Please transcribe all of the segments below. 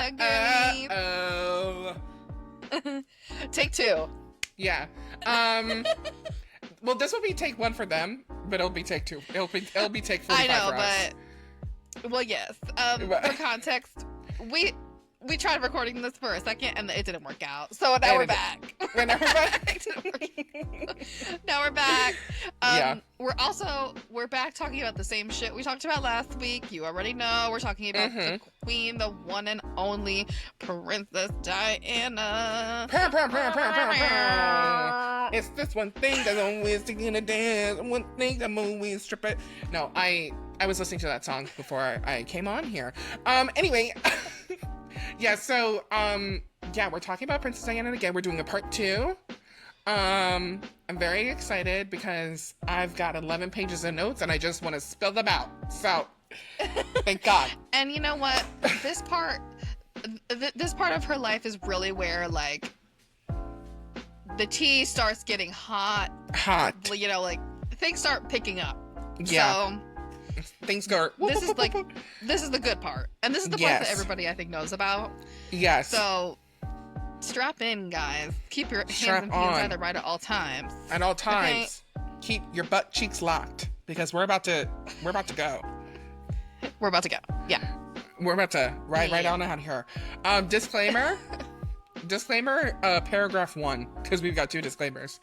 Monogamy. Oh. Take 2. Yeah. Well, this will be take 1 for them, but it'll be take 2. It'll be take 45 I know, for us. but well, yes. For context, we tried recording this for a second and it didn't work out. So now we're back. Now we're back. Now we're back. Yeah. We're back talking about the same shit we talked about last week. You already know we're talking about the queen, the one and only Princess Diana. It's this one thing that's always taking a dance, one thing that always strip it. No, I was listening to that song before I came on here. Anyway, yeah, so we're talking about Princess Diana again. We're doing a part 2. I'm very excited because I've got 11 pages of notes and I just want to spill them out. So, thank God. And you know what? This part of her life is really where, like, the tea starts getting hot. You know, like, things start picking up. Yeah. So, things go. This is the good part. And this is the part that everybody, I think, knows about. Yes. So, strap in, guys. Keep your hands and feet inside the right at all times. At all times. Okay? Keep your butt cheeks locked because we're about to go. We're about to go. Yeah. We're about to right on out here. Disclaimer. Paragraph 1, because we've got 2 disclaimers.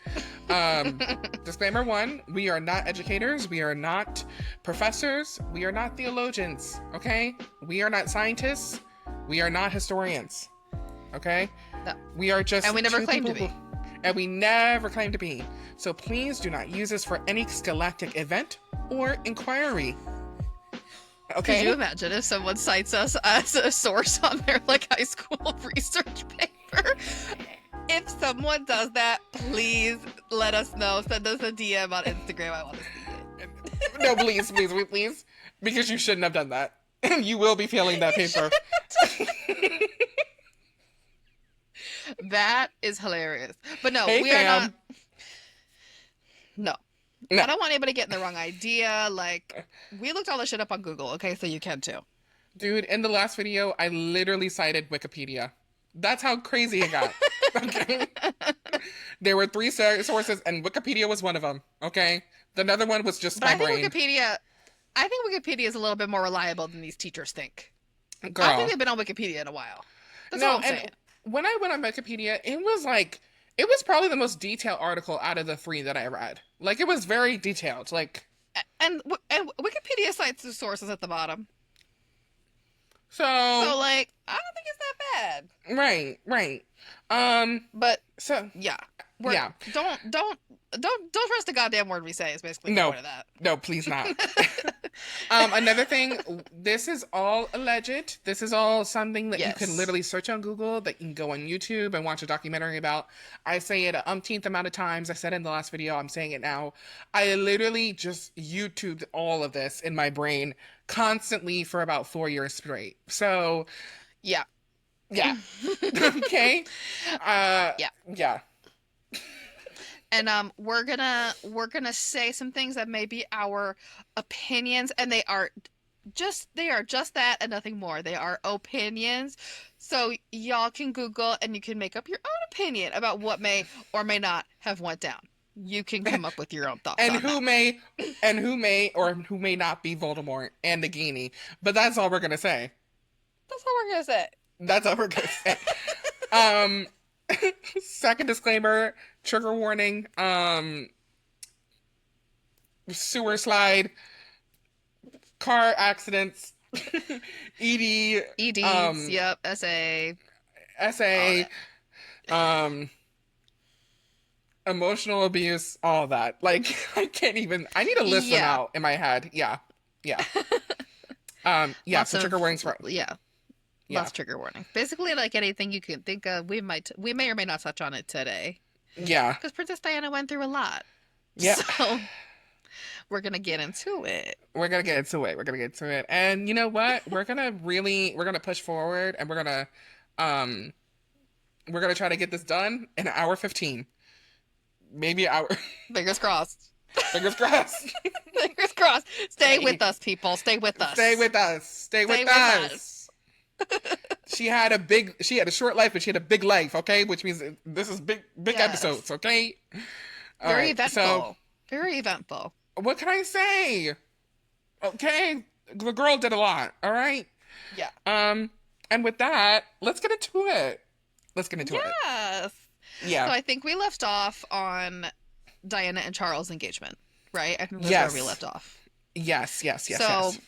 Disclaimer 1, we are not educators, we are not professors, we are not theologians, okay? We are not scientists, we are not historians, okay? No. We are just... And we never claimed to be. And we never claim to be. So please do not use this for any scholastic event or inquiry. Okay? Could you imagine if someone cites us as a source on their, like, high school research paper? If someone does that, please let us know. Send us a DM on Instagram. I want to see it. No, please. Because you shouldn't have done that. And you will be failing that paper. That is hilarious. But no, hey, we fam. are not. No. I don't want anybody getting the wrong idea. Like, we looked all this shit up on Google, okay? So you can too. Dude, in the last video, I literally cited Wikipedia. That's how crazy it got. Okay? There were 3 sources, and Wikipedia was one of them, okay? The other one was just my brain. I think Wikipedia is a little bit more reliable than these teachers think. Girl. I think they've been on Wikipedia in a while. That's all I'm saying. When I went on Wikipedia, it was probably the most detailed article out of the 3 that I read. Like, it was very detailed. Like, and Wikipedia cites the sources at the bottom. So like, I don't think it's that bad. Right. But so yeah. Don't trust the goddamn word we say is basically the point of that. No, please not. Another thing, this is all alleged. This is all something that you can literally search on Google, that you can go on YouTube and watch a documentary about. I say it an umpteenth amount of times. I said it in the last video. I'm saying it now. I literally just YouTubed all of this in my brain constantly for about 4 years straight. So, yeah. Okay. Yeah. And we're gonna say some things that may be our opinions, and they are just that and nothing more. They are opinions. So y'all can Google and you can make up your own opinion about what may or may not have went down. You can come up with your own thoughts. And who may or who may not be Voldemort and Nagini. But that's all we're gonna say. That's all we're gonna say. Second disclaimer, trigger warning, sewer slide, car accidents, EDs, yep, SA, emotional abuse, all that. Like, I need to list them out in my head. Yeah. So trigger warnings for... Lots of trigger warning. Basically, like anything you can think of, we may or may not touch on it today. Yeah. Because Princess Diana went through a lot. Yeah. So we're gonna get into it. And you know what? we're gonna push forward, and we're gonna try to get this done in an hour 15. Maybe an hour. Fingers crossed. Fingers crossed. Fingers crossed. Stay with us, people. Stay with us. Stay with us. she had a short life, but she had a big life. Okay, which means this is big Yes. episodes. Okay. All Very right. So eventful. Very eventful. what can I say? Okay, the girl did a lot. All right. Yeah. Um, and with that, let's get into it. Let's get into it. Yes. So Yeah. I think we left off on Diana and Charles' engagement, right? I think that's where we Yes. left off. Yes. Yes. Yes. So Yes.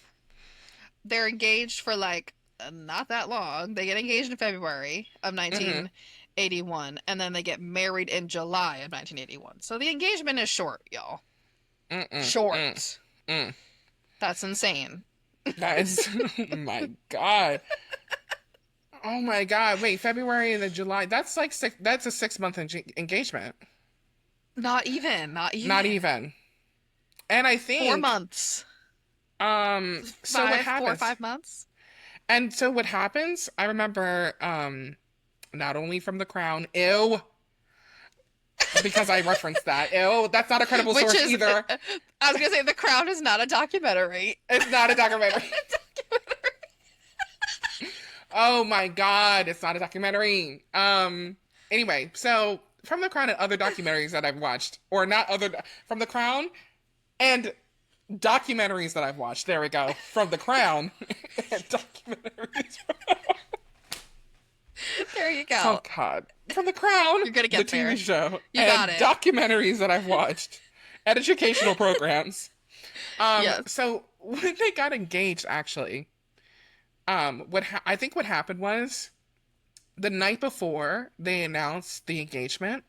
they're engaged for like not that long. They get engaged in February of Mm-hmm. 1981, and then they get married in July of 1981. So the engagement is short, y'all. Mm-mm. Mm. Short. Mm. That's insane. That is, my God. Oh my God. Wait, February and then July. That's like six. That's a 6 month engagement. Not even. Not Not even. even. And I 4 think, months. so what 4 or 5 happens? months. And so what happens? I remember, not only from The Crown, ew, because I referenced that. Ew, that's not a credible Which source is, either. I was gonna say, The Crown is not a documentary. It's not a documentary. Oh my God, it's not a documentary. Anyway, so from The Crown and other documentaries that I've watched, or not other, from The Crown and documentaries that I've watched. There we go. From The Crown and documentaries. There you Oh go. God. From The Crown, You're gonna the get TV there. show, You got and it. documentaries that I've watched, and educational programs. Yes. So when they got engaged, actually, I think what happened was the night before they announced the engagement,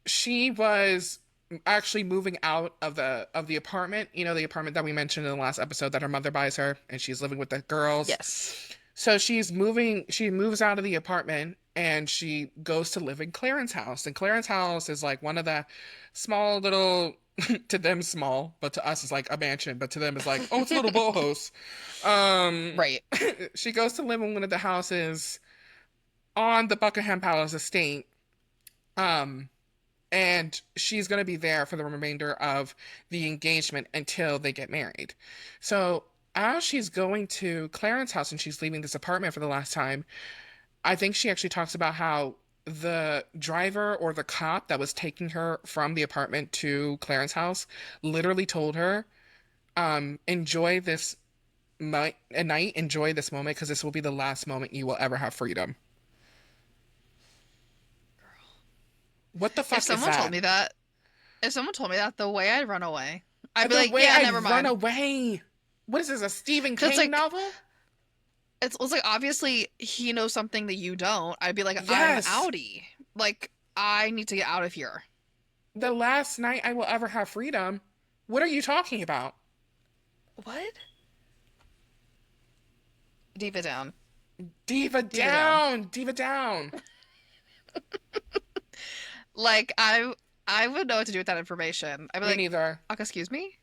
she was actually moving out of the apartment. You know, the apartment that we mentioned in the last episode that her mother buys her, and she's living with the girls. Yes. So she's moving, she moves out of the apartment and she goes to live in Clarence's house. And Clarence's house is like one of the small little, to them small, but to us it's like a mansion, but to them it's like, oh, it's a little boathouse. Um, Right. she goes to live in one of the houses on the Buckingham Palace estate. Um, and she's going to be there for the remainder of the engagement until they get married. So as she's going to Clarence's house and she's leaving this apartment for the last time, I think she actually talks about how the driver or the cop that was taking her from the apartment to Clarence's house literally told her, enjoy this night, enjoy this moment because this will be the last moment you will ever have freedom. What the If fuck is someone told that? me that, if someone told me that, the way I'd run away, I'd be The like, way yeah, I'd never run mind. away. What is this, a Stephen Cause King like novel? it's like obviously he knows something that you don't. I'd be like, I'm Yes. outie. Like I need to get out of here. The last night I will ever have freedom. What are you talking about? What? Diva down. Diva Diva down. down. Diva down. Like I would know what to do with that information. I'd be Me like, neither. excuse me?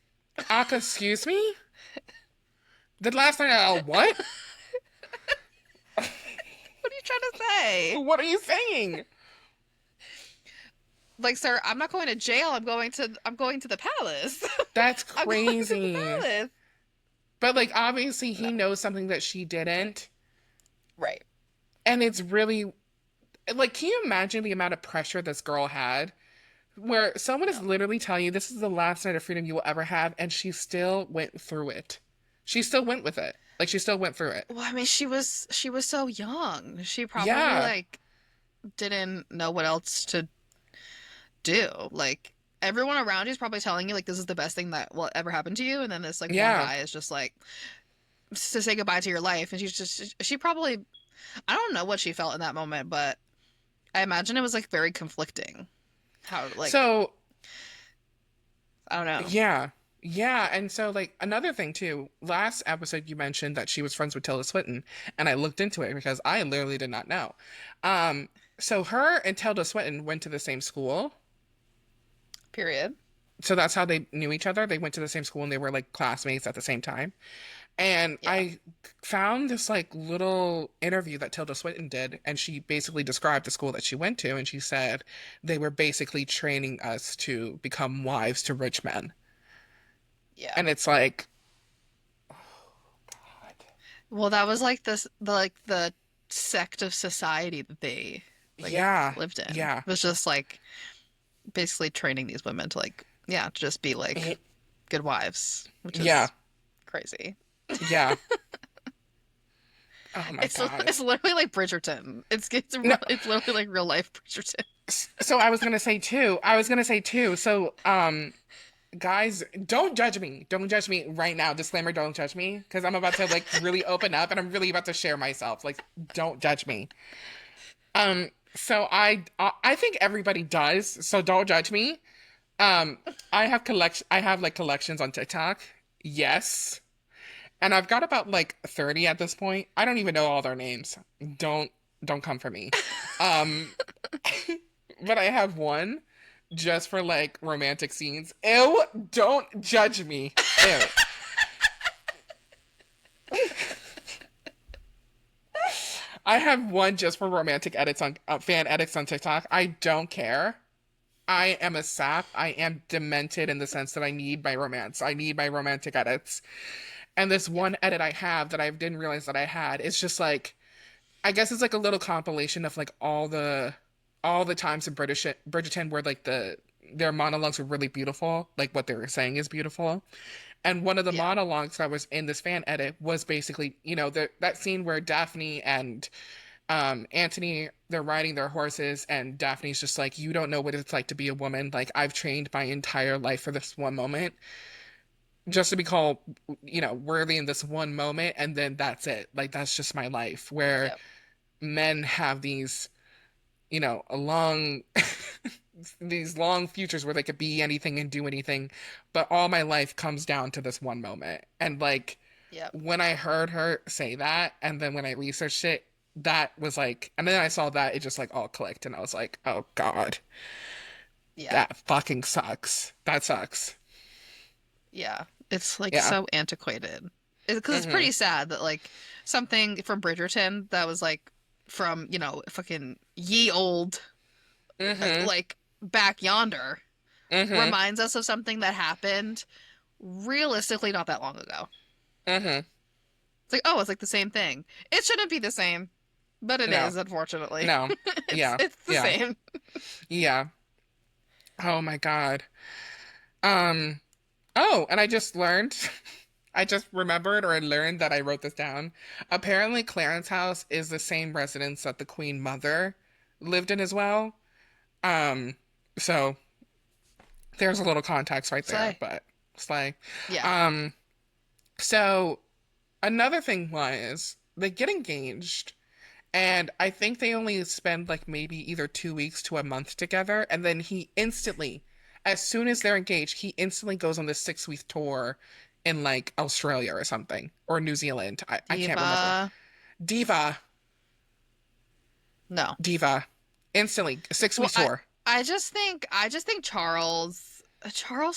Aka, excuse me? The last night I what? What are you trying to say? What are you saying? Like, sir, I'm not going to jail. I'm going to the palace. That's I'm going to the crazy. palace. But like obviously No. he knows something that she didn't. Right. And it's really like, can you imagine the amount of pressure this girl had? Where someone is No. literally telling you this is the last night of freedom you will ever have, and she still went through it. She still went with it. Like she still went through it. Well, I mean, she was so young. She probably Yeah. like didn't know what else to do. Like everyone around you is probably telling you like this is the best thing that will ever happen to you, and then this like one Yeah. guy is just like to say goodbye to your life, and she probably I don't know what she felt in that moment, but I imagine it was like very conflicting. How like So, I don't know. yeah. Yeah, and so like another thing too, last episode you mentioned that she was friends with Tilda Swinton, and I looked into it because I literally did not know. Um, so her and Tilda Swinton went to the same school. Period. So that's how they knew each other. They went to the same school and they were like classmates at the same time. And Yeah. I found this like little interview that Tilda Swinton did, and she basically described the school that she went to, and she said they were basically training us to become wives to rich men. Yeah. And it's like, oh God. Well, that was like this the sect of society that they like Yeah, lived in. yeah, It was just like basically training these women to like, yeah, to just be like eh, good wives, which yeah, is crazy. yeah. Oh my God. It's literally like Bridgerton. No, It's literally like real life Bridgerton. so I was gonna say too. I was gonna say too. So, guys, don't judge me. Don't judge me right now. Disclaimer, don't judge me because I'm about to like really open up and I'm really about to share myself. Like, don't judge me. So I think everybody does. So don't judge me. Um, I have like collections on TikTok. Yes. And I've got about like 30 at this point. I don't even know all their names. Don't don't come for me. Um, but I have one just for like romantic scenes. Ew, don't judge me. Ew. I have one just for romantic edits on fan edits on TikTok. I don't care. I am a sap. I am demented in the sense that I need my romance. I need my romantic edits. And this Yeah. one edit I have that I didn't realize that I had is just like I guess it's like a little compilation of like all the times in Bridgerton where like their monologues were really beautiful, like what they were saying is beautiful. And one of the Yeah. monologues that was in this fan edit was basically, that scene where Daphne and Anthony they're riding their horses and Daphne's just like, you don't know what it's like to be a woman. Like I've trained my entire life for this one moment just to be called, worthy in this one moment, and then that's it. Like that's just my life. Where Yep. men have these, a long these long futures where they could be anything and do anything, but all my life comes down to this one moment. And like Yep. when I heard her say that, and then when I researched it, that was like, and then I saw that it just like all clicked, and I was like, oh God, Yeah. that fucking sucks. That sucks. Yeah. It's like Yeah. so antiquated. Because it's Mm-hmm. pretty sad that like something from Bridgerton that was like from, fucking ye old, Mm-hmm. like back yonder Mm-hmm. reminds us of something that happened realistically not that long ago. Mm-hmm. It's like, oh, it's like the same thing. It shouldn't be the same, but it No. is, unfortunately. No. Yeah. It's the Yeah. same. Yeah. Oh my God. Um, oh, and I just learned, I just remembered or I learned that I wrote this down. Apparently, Clarence House is the same residence that the Queen Mother lived in as well. Um, so there's a little context right there, Slay. but slay. Yeah. Um, so another thing was they get engaged. And I think they only spend like maybe either 2 weeks to a month together. And then he instantly, as soon as they're engaged, he instantly goes on this 6 week tour in like Australia or something, or New Zealand. I can't remember. Diva. Diva, No. Diva, instantly, a six Well, week tour. I just think Charles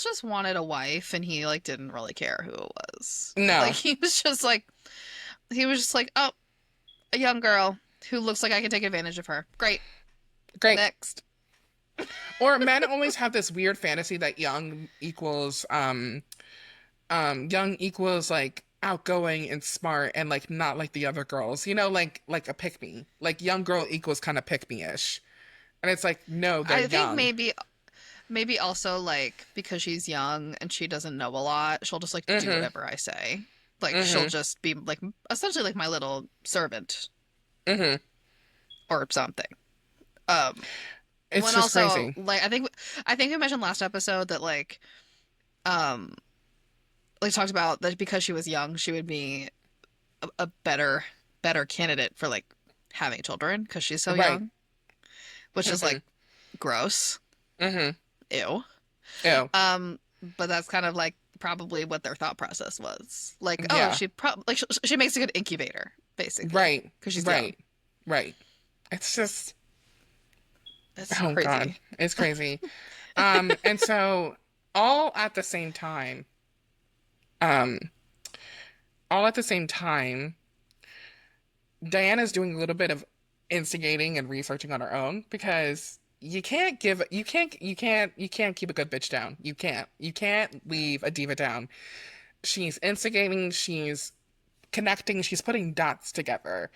just wanted a wife and he like didn't really care who it was. Like No, he was just like, "Oh, a young girl who looks like I can take advantage of her. Great. great. Next." Or men always have this weird fantasy that young equals like outgoing and smart and like not like the other girls, like a pick me, like young girl equals kind of pick me ish, and it's like no, they're I think young. maybe also like because she's young and she doesn't know a lot, she'll just like do Mm-hmm. whatever I say. Like she'll Mm-hmm. just be like essentially like my little servant Mm-hmm. or something. Um It's when just also crazy. like I think we mentioned last episode that um like talked about that because she was young, she would be a better candidate for like having children because she's so Right. young, which is Mm-hmm. like gross. Mm-hmm. Ew. Ew. But that's kind of like probably what their thought process was. Like, oh, Yeah. she probably like she makes a good incubator, basically, Right. because she's young. Right. Right. It's just, It's so oh God, crazy. it's crazy. And so all at the same time, um all at the same time Diana's doing a little bit of instigating and researching on her own because you can't keep a good bitch down. You can't leave a diva down. She's instigating, she's connecting, she's putting dots together.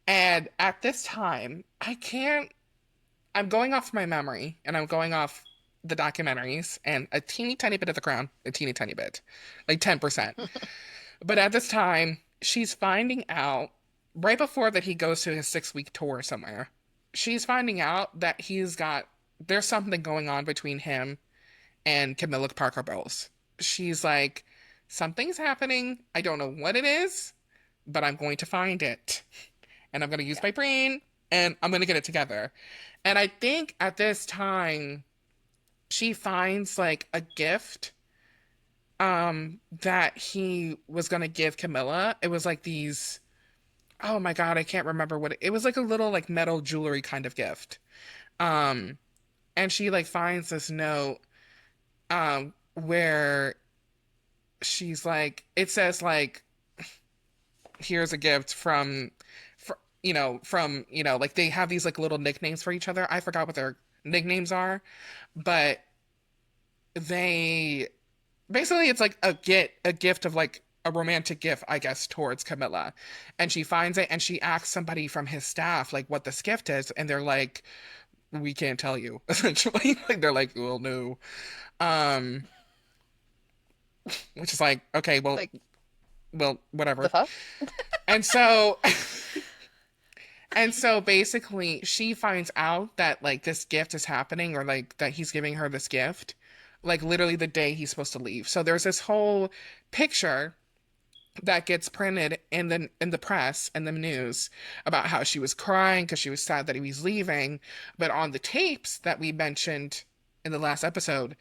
And at this time, I'm going off my memory and I'm going off the documentaries and a teeny tiny bit of The Crown, a teeny tiny bit, like 10%. But at this time, she's finding out right before that he goes to his 6 week tour somewhere. She's finding out that there's something going on between him and Camilla Parker Bowles. She's like, something's happening. I don't know what it is, but I'm going to find it. And I'm going to use Yeah. my brain and I'm going to get it together. And I think at this time, she finds like a gift that he was going to give Camilla. It was like these, oh my God, I can't remember it was like a little like metal jewelry kind of gift. Um and she like finds this note where she's like, it says like, here's a gift from like they have these like little nicknames for each other. I forgot what their nicknames are, but they basically it's like a gift of like a romantic gift, I guess, towards Camilla. And she finds it and she asks somebody from his staff like what this gift is, and they're like, we can't tell you, essentially. Like they're like, well, no. Um, which is like, okay, Like, well, the whatever. fuck? And so and so basically she finds out that like this gift is happening, or like that he's giving her this gift like literally the day he's supposed to leave. So there's this whole picture that gets printed in the press and the news about how she was crying because she was sad that he was leaving. But on the tapes that we mentioned in the last episode,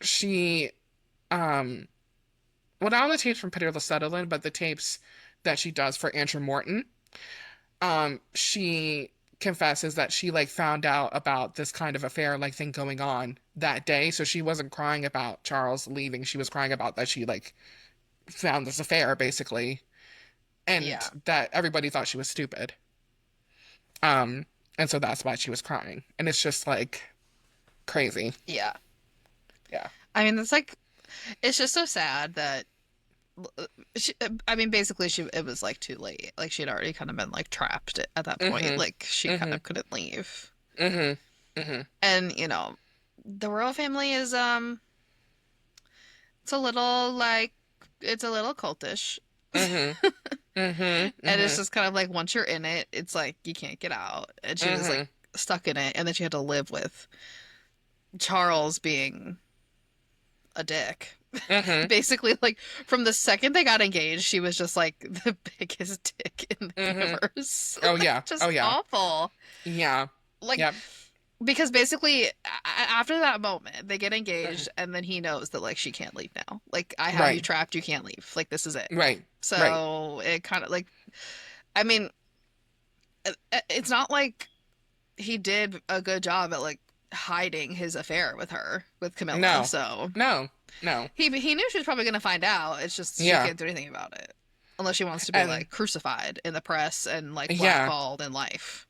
she um well, not on the tapes from Peter Sutherland, but the tapes that she does for Andrew Morton, she confesses that she like found out about this kind of affair like thing going on that day. So she wasn't crying about Charles leaving. She was crying about that she like found this affair basically, and Yeah. that everybody thought she was stupid. Um, and so that's why she was crying. And it's just like crazy. Yeah. Yeah. I mean, it's like, it's just so sad that she, I mean, basically, it was like too late. Like, she'd already kind of been like trapped at that point. Mm-hmm. Like, she kind Mm-hmm. of couldn't leave. Mm-hmm. Mm-hmm. And, the royal family is, it's a little like, it's a little cultish. Mm-hmm. Mm-hmm. And it's Mm-hmm. just kind of like, once you're in it, it's like, you can't get out. And she was like Mm-hmm. stuck in it. And then she had to live with Charles being a dick. Mm-hmm. Basically, like from the second they got engaged, she was just like the biggest dick in the Mm-hmm. universe. Oh Like, yeah. Oh just yeah. awful. Yeah. Like, Yep. because basically, after that moment, they get Mm-hmm. engaged, and then he knows that, like, she can't leave now. Like, I have you Right. trapped, you can't leave. Like, this is it. Right. Right. So it kind of like, I mean, it's not like he did a good job at, like, hiding his affair with her, with Camilla. No. So No. No. he knew she was probably going to find out. It's just she Yeah. can't do anything about it. Unless she wants to be And like crucified in the press and like yeah. blackballed in life,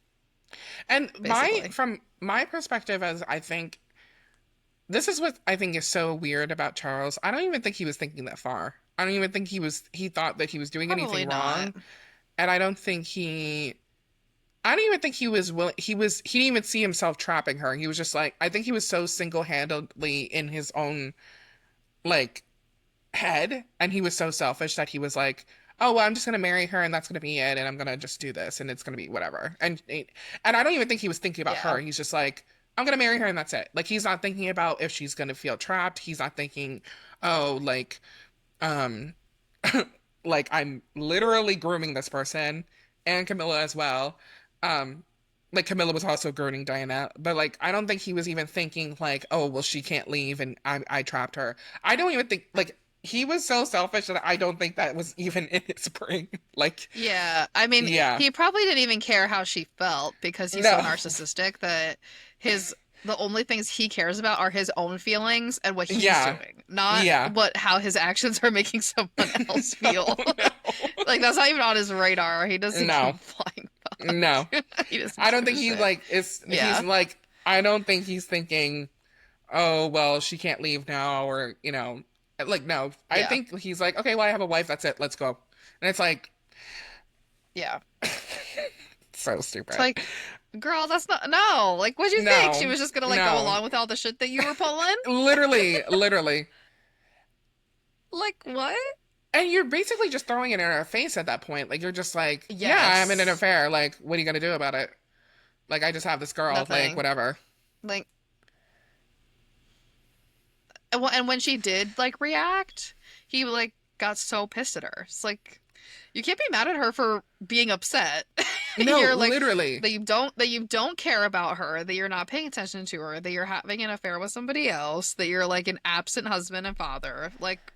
And basically. from my perspective, as I think this is what I think is so weird about Charles. I don't even think he was thinking that far. I don't even think he thought that he was doing Probably anything not. wrong. And I don't even think he was willing, he didn't even see himself trapping her. He was just like, I think he was so single-handedly in his own like head, and he was so selfish that he was like, oh well, I'm just gonna marry her and that's gonna be it, and I'm gonna just do this and it's gonna be whatever. And I don't even think he was thinking about Yeah. her. He's just like, I'm gonna marry her and that's it. Like he's not thinking about if she's gonna feel trapped. He's not thinking, oh, like um like I'm literally grooming this person, and Camilla as well. Um, like Camilla was also grooming Diana, but like I don't think he was even thinking like, oh well, she can't leave and I trapped her. I don't even think like he was so selfish that I don't think that was even in his brain. Like, Yeah. I mean, yeah, he probably didn't even care how she felt because he's so no, narcissistic that his the only things he cares about are his own feelings and what he's yeah, doing, not yeah, what how his actions are making someone else no, feel. Like that's not even on his radar. He doesn't give a no, flying no, fuck. no. He doesn't I don't give a think he's shit. like it's he's Yeah. like I don't think he's thinking, oh well, she can't leave now, or like no. I Yeah. think he's like, okay, well I have a wife, that's it, let's go. And it's like Yeah. So It's stupid. like, girl, that's not no. Like, what'd you think? She No, was just gonna like go no. along with all the shit that you were pulling? Literally, literally. Like, what? And you're basically just throwing it in her face at that point. Like, you're just like, yeah, I'm in an Yes. affair. Like, what are you gonna do about it? Like, I just have this girl. Like, Nothing. whatever. Like, and when she did like react, he like got so pissed at her. It's like you can't be mad at her for being upset. No, You're like literally. that you don't care about her, that you're not paying attention to her, that you're having an affair with somebody else, that you're like an absent husband and father. Like,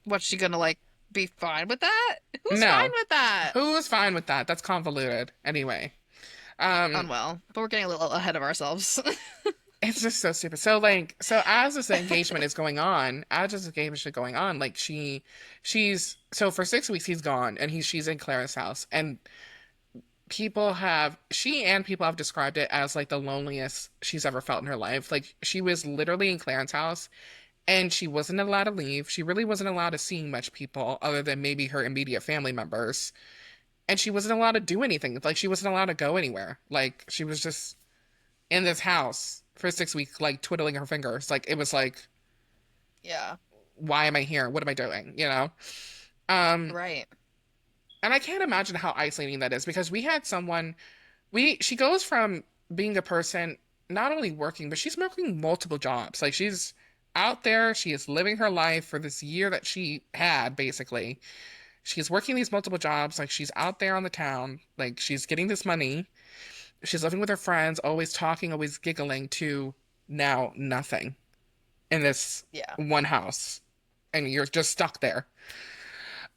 what's she gonna like be fine with that? Who's fine No. with that? Who's fine with that? That's convoluted. Anyway. Um, Unwell, but we're getting a little ahead of ourselves. it's just so stupid. So like, so as this engagement is going on, like she's so for 6 weeks he's gone and she's in Clara's house and she and people have described it as like the loneliest she's ever felt in her life. Like she was literally in Clarence's house and she wasn't allowed to leave. She really wasn't allowed to see much people other than maybe her immediate family members. And she wasn't allowed to do anything. Like she wasn't allowed to go anywhere. Like she was just in this house for 6 weeks, like twiddling her fingers. Like it was like, Yeah, why am I here? What am I doing? You know? Um, right. and I can't imagine how isolating that is because we had someone she goes from being a person not only working, but she's working multiple jobs. Like she's out there, she is living her life for this year that she had, basically. She's working these multiple jobs, like she's out there on the town, like she's getting this money. She's living with her friends, always talking, always giggling to now nothing in this Yeah. one house. And you're just stuck there.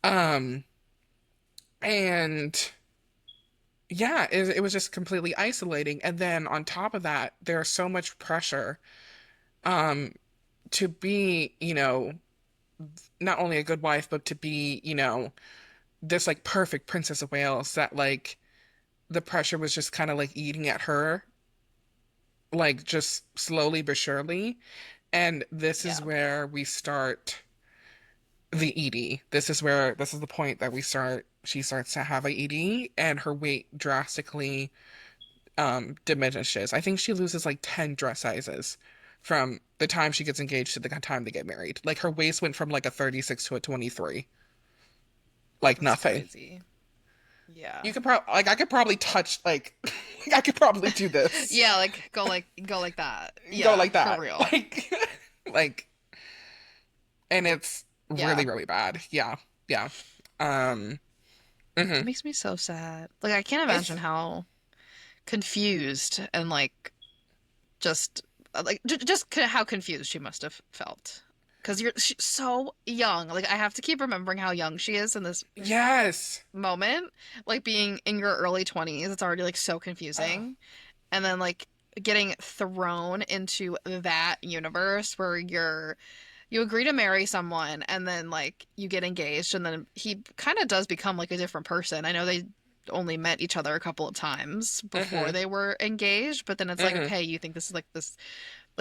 Um, and yeah, it was just completely isolating. And then on top of that, there's so much pressure um to be, not only a good wife, but to be, this like perfect Princess of Wales that like the pressure was just kind of like eating at her, like just slowly but surely. And this is Yeah. where we start the ED. This is the point that she starts to have a ED and her weight drastically diminishes. I think she loses like 10 dress sizes from the time she gets engaged to the time they get married. Like her waist went from like a 36 to a 23. Like That's nothing. crazy. Yeah. You could probably like I could probably touch like I could probably do this. Yeah, like go like that. Go Yeah, like for that. real. Like like and it's really Yeah. really bad. Yeah. Yeah. Um It mhm. makes me so sad. Like I can't imagine It's how confused and like just how confused she must have felt. Because she's so young. Like I have to keep remembering how young she is in this yes. moment. Like being in your early 20s, it's already like so Ugh. confusing. And then like getting thrown into that universe where you agree to marry someone and then like you get engaged and then he kind of does become like a different person. I know they only met each other a couple of times before Mhm. they were engaged, but then it's like, Mhm. okay, you think this is like this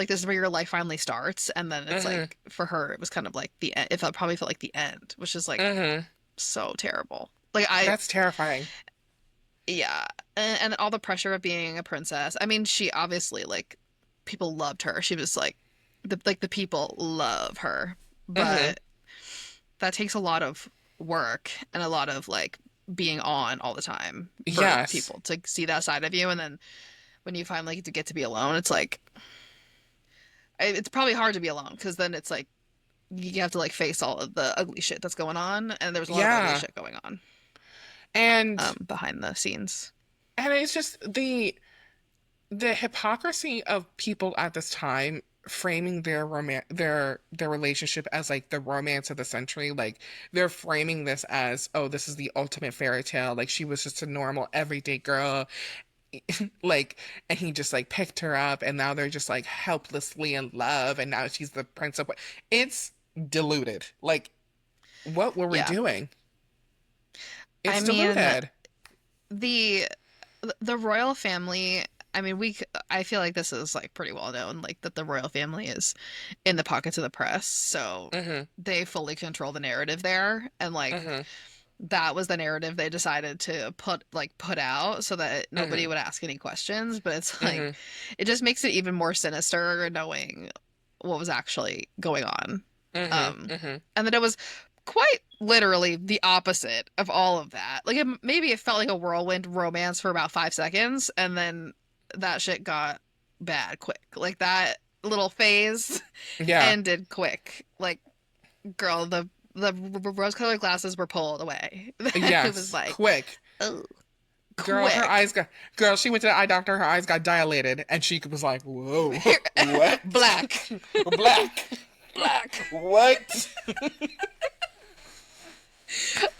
is where your life finally starts, and then it's Mhm. like for her it was kind of like the end. It probably felt like the end, which is like Mhm. so terrible. Like I That's terrifying. yeah, and all the pressure of being a princess. I mean, she obviously like people loved her. She was like the people love her, Mhm. but that takes a lot of work and a lot of like being on all the time for Yes. people to see that side of you. And then when you finally get to be alone, it's like it's probably hard to be alone because then it's like you have to like face all of the ugly shit that's going on, and there's a lot of ugly Yeah. shit going on And behind the scenes. it's just the hypocrisy of people at this time framing their relationship as like the romance of the century. Like they're framing this as, oh, this is the ultimate fairy tale. Like she was just a normal everyday girl. Like, and he just like picked her up and now they're just like helplessly in love and now she's the prince of it's diluted. Like what were we Yeah, doing? I It's mean diluted. the the royal family. I mean, I feel like this is like pretty well known, like that the royal family is in the pockets of the press, so Hmm. they fully control the narrative there, and like Hmm. that was the narrative they decided to put out so that nobody Mhm. would ask any questions. But it's like Mhm. it just makes it even more sinister knowing what was actually going on. Mhm. Mhm. And that it was quite literally the opposite of all of that. Like maybe it felt like a whirlwind romance for about 5 seconds, and then that shit got bad quick. Like that little phase Yeah. ended quick. Like girl, the rose-colored glasses were pulled away. It was Yes. like, Quick. oh, Girl, her quick. eyes got. Girl, she went to the eye doctor. Her eyes got dilated, and she was like, "Whoa, what? Black, Black? black. What?"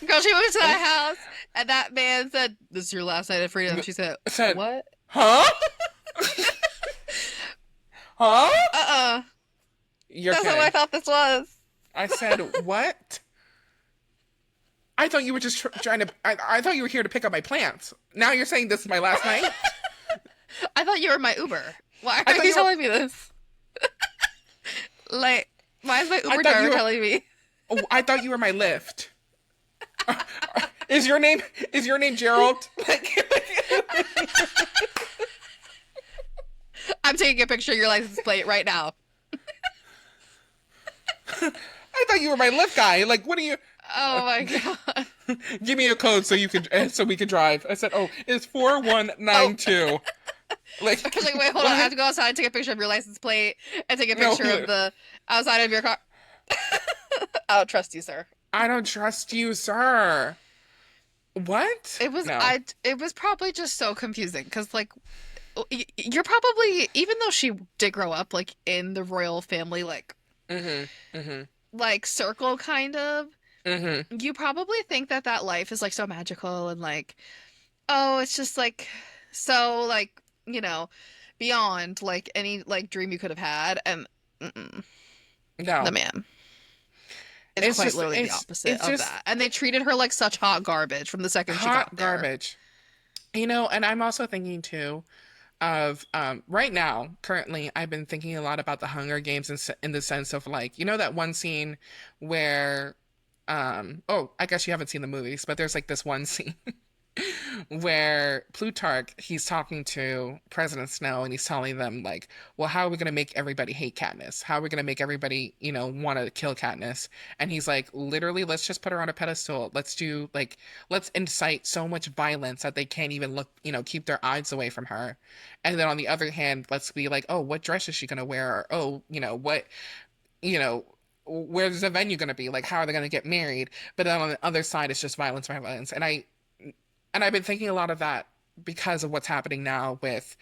Girl, she moved to that house, and that man said, "This is your last night of freedom." She said, Said, "What? "Huh? Huh?" Uh-uh. You're That's not what I kidding. thought this was." I said, "What?" I thought you were just trying to. I thought you were here to pick up my plants. Now you're saying this is my last night. I thought you were my Uber. Why I are thought you you were. telling me this? Like, why is my I Uber thought driver you were. telling me? Oh, I thought you were my Lyft. Is your name? Is your name Gerald? I'm taking a picture of your license plate right now. I thought you were my Lyft guy. Like, what are you? Oh my God. Give me a code so you can so we can drive. I said, oh, it's four one Oh, nine two. I Like, was like, wait, hold what on. is I have it? to go outside and take a picture of your license plate and take a No, picture of the outside of your car. I don't trust you, sir. I don't trust you, sir. What? No. It was probably just so confusing because like you're probably even though she did grow up like in the royal family Mm-hmm. Mm-hmm. like circle kind of, Mm-hmm. you probably think that that life is like so magical and like oh it's just like so like beyond like any like dream you could have had and mm-mm, the No. man is It's quite just literally the it's opposite it's of just that and they treated her like such hot garbage from the second she got hot there. garbage. And I'm also thinking too of right now, currently, I've been thinking a lot about the Hunger Games in the sense of like, that one scene where oh, I guess you haven't seen the movies, but there's like this one scene where Plutarch he's talking to President Snow and he's telling them like, well, how are we gonna make everybody hate Katniss? How are we gonna make everybody, want to kill Katniss? And he's like, literally, let's just put her on a pedestal. Let's incite so much violence that they can't even look, keep their eyes away from her. And then on the other hand, let's be like, oh, what dress is she gonna wear? Or, oh, what, you know. Where's the venue going to be? Like, how are they going to get married? But then on the other side, it's just violence, violence. And I've been thinking a lot of that because of what's happening now with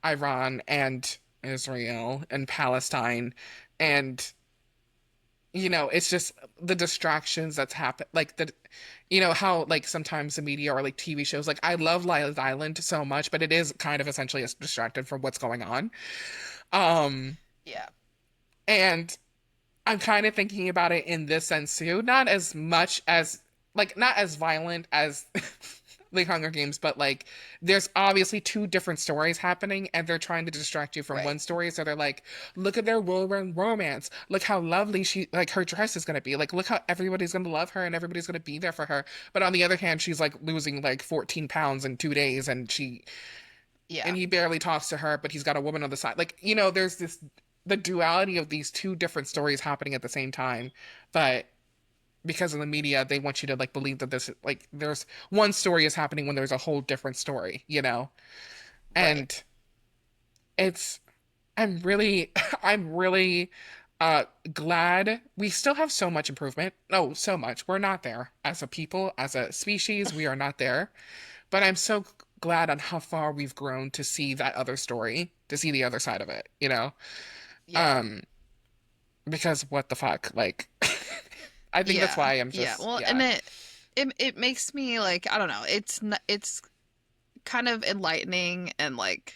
Iran and Israel and Palestine. And, it's just the distractions that's happened. Like, how, like, sometimes the media or, like, TV shows, like, I love Lila's Island so much, but it is kind of essentially distracted from what's going on. Um, Yeah. and I'm kind of thinking about it in this sense too. Not as much as, like, not as violent as the Hunger Games, but like, there's obviously two different stories happening, and they're trying to distract you from Right. one story. So they're like, look at their whirlwind romance. Look how lovely like, her dress is going to be. Like, look how everybody's going to love her and everybody's going to be there for her. But on the other hand, she's like losing like 14 pounds in 2 days, and Yeah. he barely talks to her, but he's got a woman on the side. Like, there's the duality of these two different stories happening at the same time. But because of the media, they want you to like believe that this like there's one story is happening when there's a whole different story. Right. And it's I'm really I'm really glad we still have so much improvement. No, so much. We're not there as a people, as a species, we are not there. But I'm so glad on how far we've grown to see that other story, to see the other side of it. Yeah. Um, because what the fuck? Like, I think that's Yeah. why I'm Yeah. just, Well, and yeah. it makes me like I don't know. It's kind of enlightening and like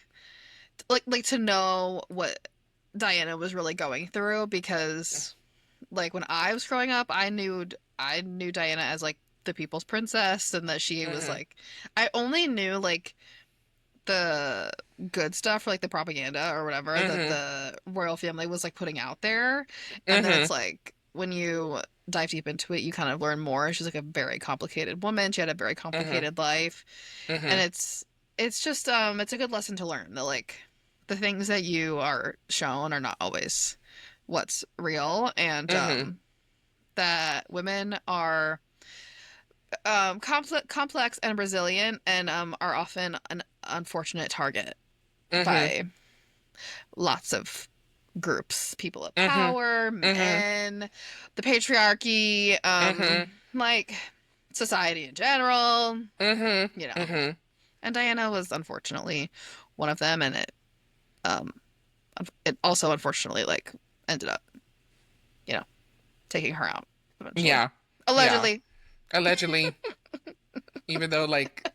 to know what Diana was really going through because like when I was growing up, I knew Diana as like the people's princess and that she was Hmm. like I only knew like the good stuff or like the propaganda or whatever that Hmm. the royal family was like putting out there and then Hmm. it's like when you dive deep into it, you kind of learn more. She's like a very complicated woman. She had a very Mm-hmm. complicated life, and Mm-hmm. it's just it's a good lesson to learn that like the things that you are shown are not always what's real, and Mm-hmm. that women are complex and resilient, and are often an unfortunate target Mm-hmm. by lots of groups, people of Mm-hmm. power, Mm-hmm. men, the patriarchy, Mm-hmm. like society in general, you Mm-hmm. know. Mm-hmm. And Diana was unfortunately one of them, and um it also unfortunately like ended up, you know, taking her out eventually. Yeah. Yeah. Allegedly. Allegedly, even though like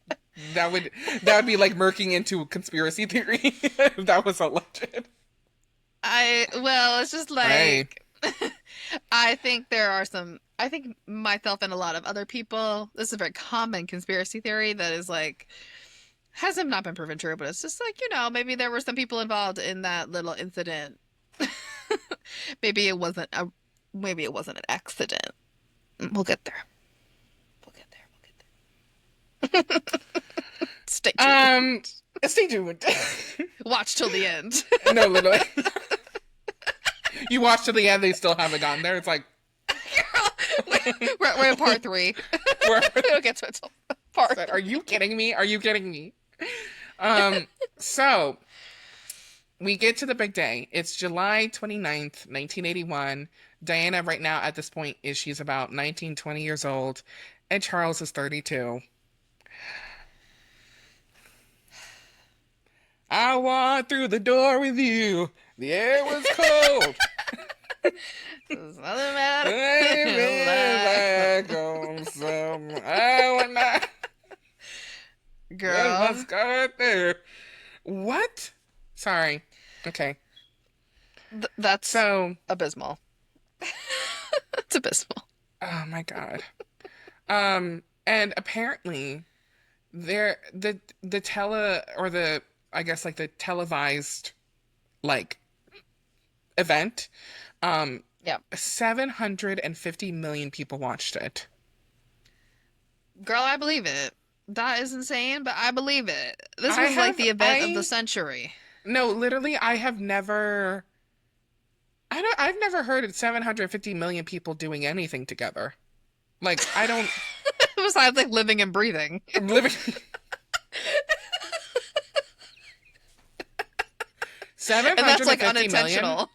that would that would be like murking into conspiracy theory if that was alleged. Well, it's just Hey. like I think there are some I think myself and a lot of other people, this is a very common conspiracy theory that is like hasn't not been proven true, but it's just like, maybe there were some people involved in that little incident. maybe it wasn't a maybe it wasn't an accident. We'll get there. We'll get there. We'll get there. Stay tuned. Um, Stay tuned. Watch till the end. No, literally. You watch to the end, they still haven't gotten there. It's like we're in part three. we're we don't get to it till part are three. you kidding me? Are you kidding me? Um, so we get to the big day. It's July 29th, 1981. Diana right now at this point is she's about 19, 20 years old, and Charles is 32. I walked through the door with you. The air was cold. There's nothing matter. Back on some. I want not. It Girl, was good there. What? Sorry. Okay. that's So, abysmal. It's abysmal. oh my God. And apparently the tele or the I guess like the televised like event, um, Yeah. 750 million people watched it. Girl, I believe it. That is insane, but I believe it. This I was like have the event of the I century. no, literally I have never I've never heard of 750 million people doing anything together. Like I don't Besides like living and breathing. living And that's like 750 million. unintentional.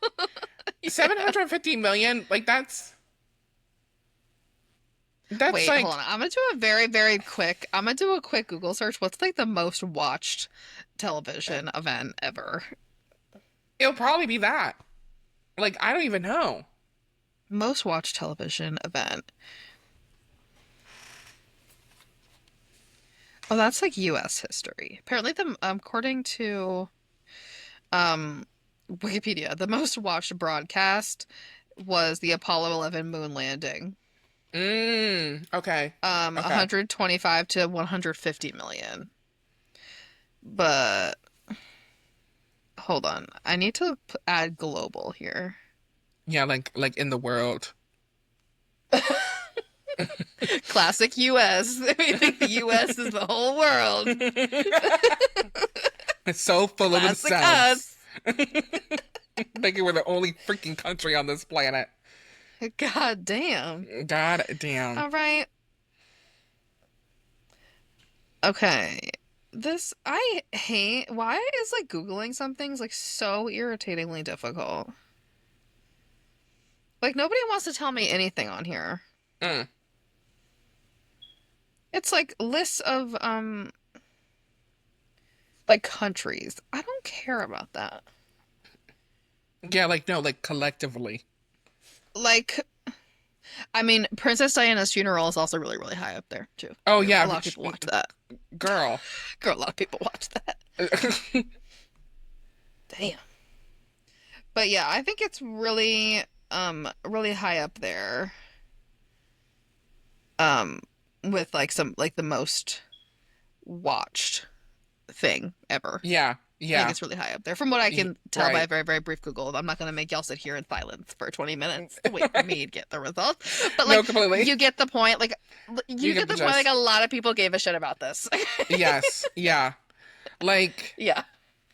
Yeah. 750 million, like that's Wait, hold like on. I'm gonna do a quick Google search. What's like the most watched television event ever? it'll probably be that. Like I don't even know. Most watched television event. Oh, that's like US history. Apparently according to Wikipedia, the most watched broadcast was the Apollo 11 moon landing. Okay. Okay. 125 to 150 million. But hold on. I need to add global here. Yeah, like in the world. Classic US. We think the US is the whole world. It's so full of Classic themselves. us. Thinking we're the only freaking country on this planet. God damn. God damn. All right. Okay. I hate, why is like Googling some things like so irritatingly difficult? Like nobody wants to tell me anything on here. Mm. It's like lists of like countries. I don't care about that. Yeah, like no, like collectively. Like I mean, Princess Diana's funeral is also really, really high up there too. Oh A yeah, lot of people watch that. girl. Girl, a lot of people watch that. Damn. But yeah, I think it's really really high up there. Um with like some like the most watched thing ever. Yeah, I think Yeah. it's really high up there. From what I can tell by a Right. very, very brief Google, I'm not going to make y'all sit here in silence for 20 minutes to wait for me to get the results. But No, like, completely. you get the point. Like, You you get get the the point. Like, gist. a lot of people gave a shit about this. Yes. Yeah. Like, Yeah.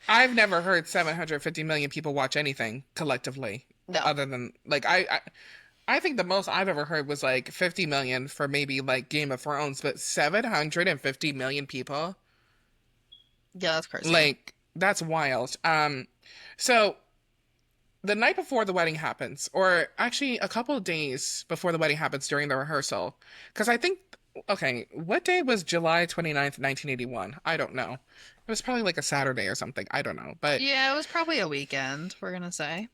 I've never heard 750 million people watch anything collectively, No. other than like I think the most I've ever heard was like 50 million for maybe like Game of Thrones, but 750 million people, Yeah, that's crazy. like that's wild. So the night before the wedding happens, or actually a couple of days before the wedding happens during the rehearsal, because I think, okay, what day was July 29th, 1981? I don't know. It was probably like a Saturday or something. I don't know. But Yeah, it was probably a weekend, we're gonna say.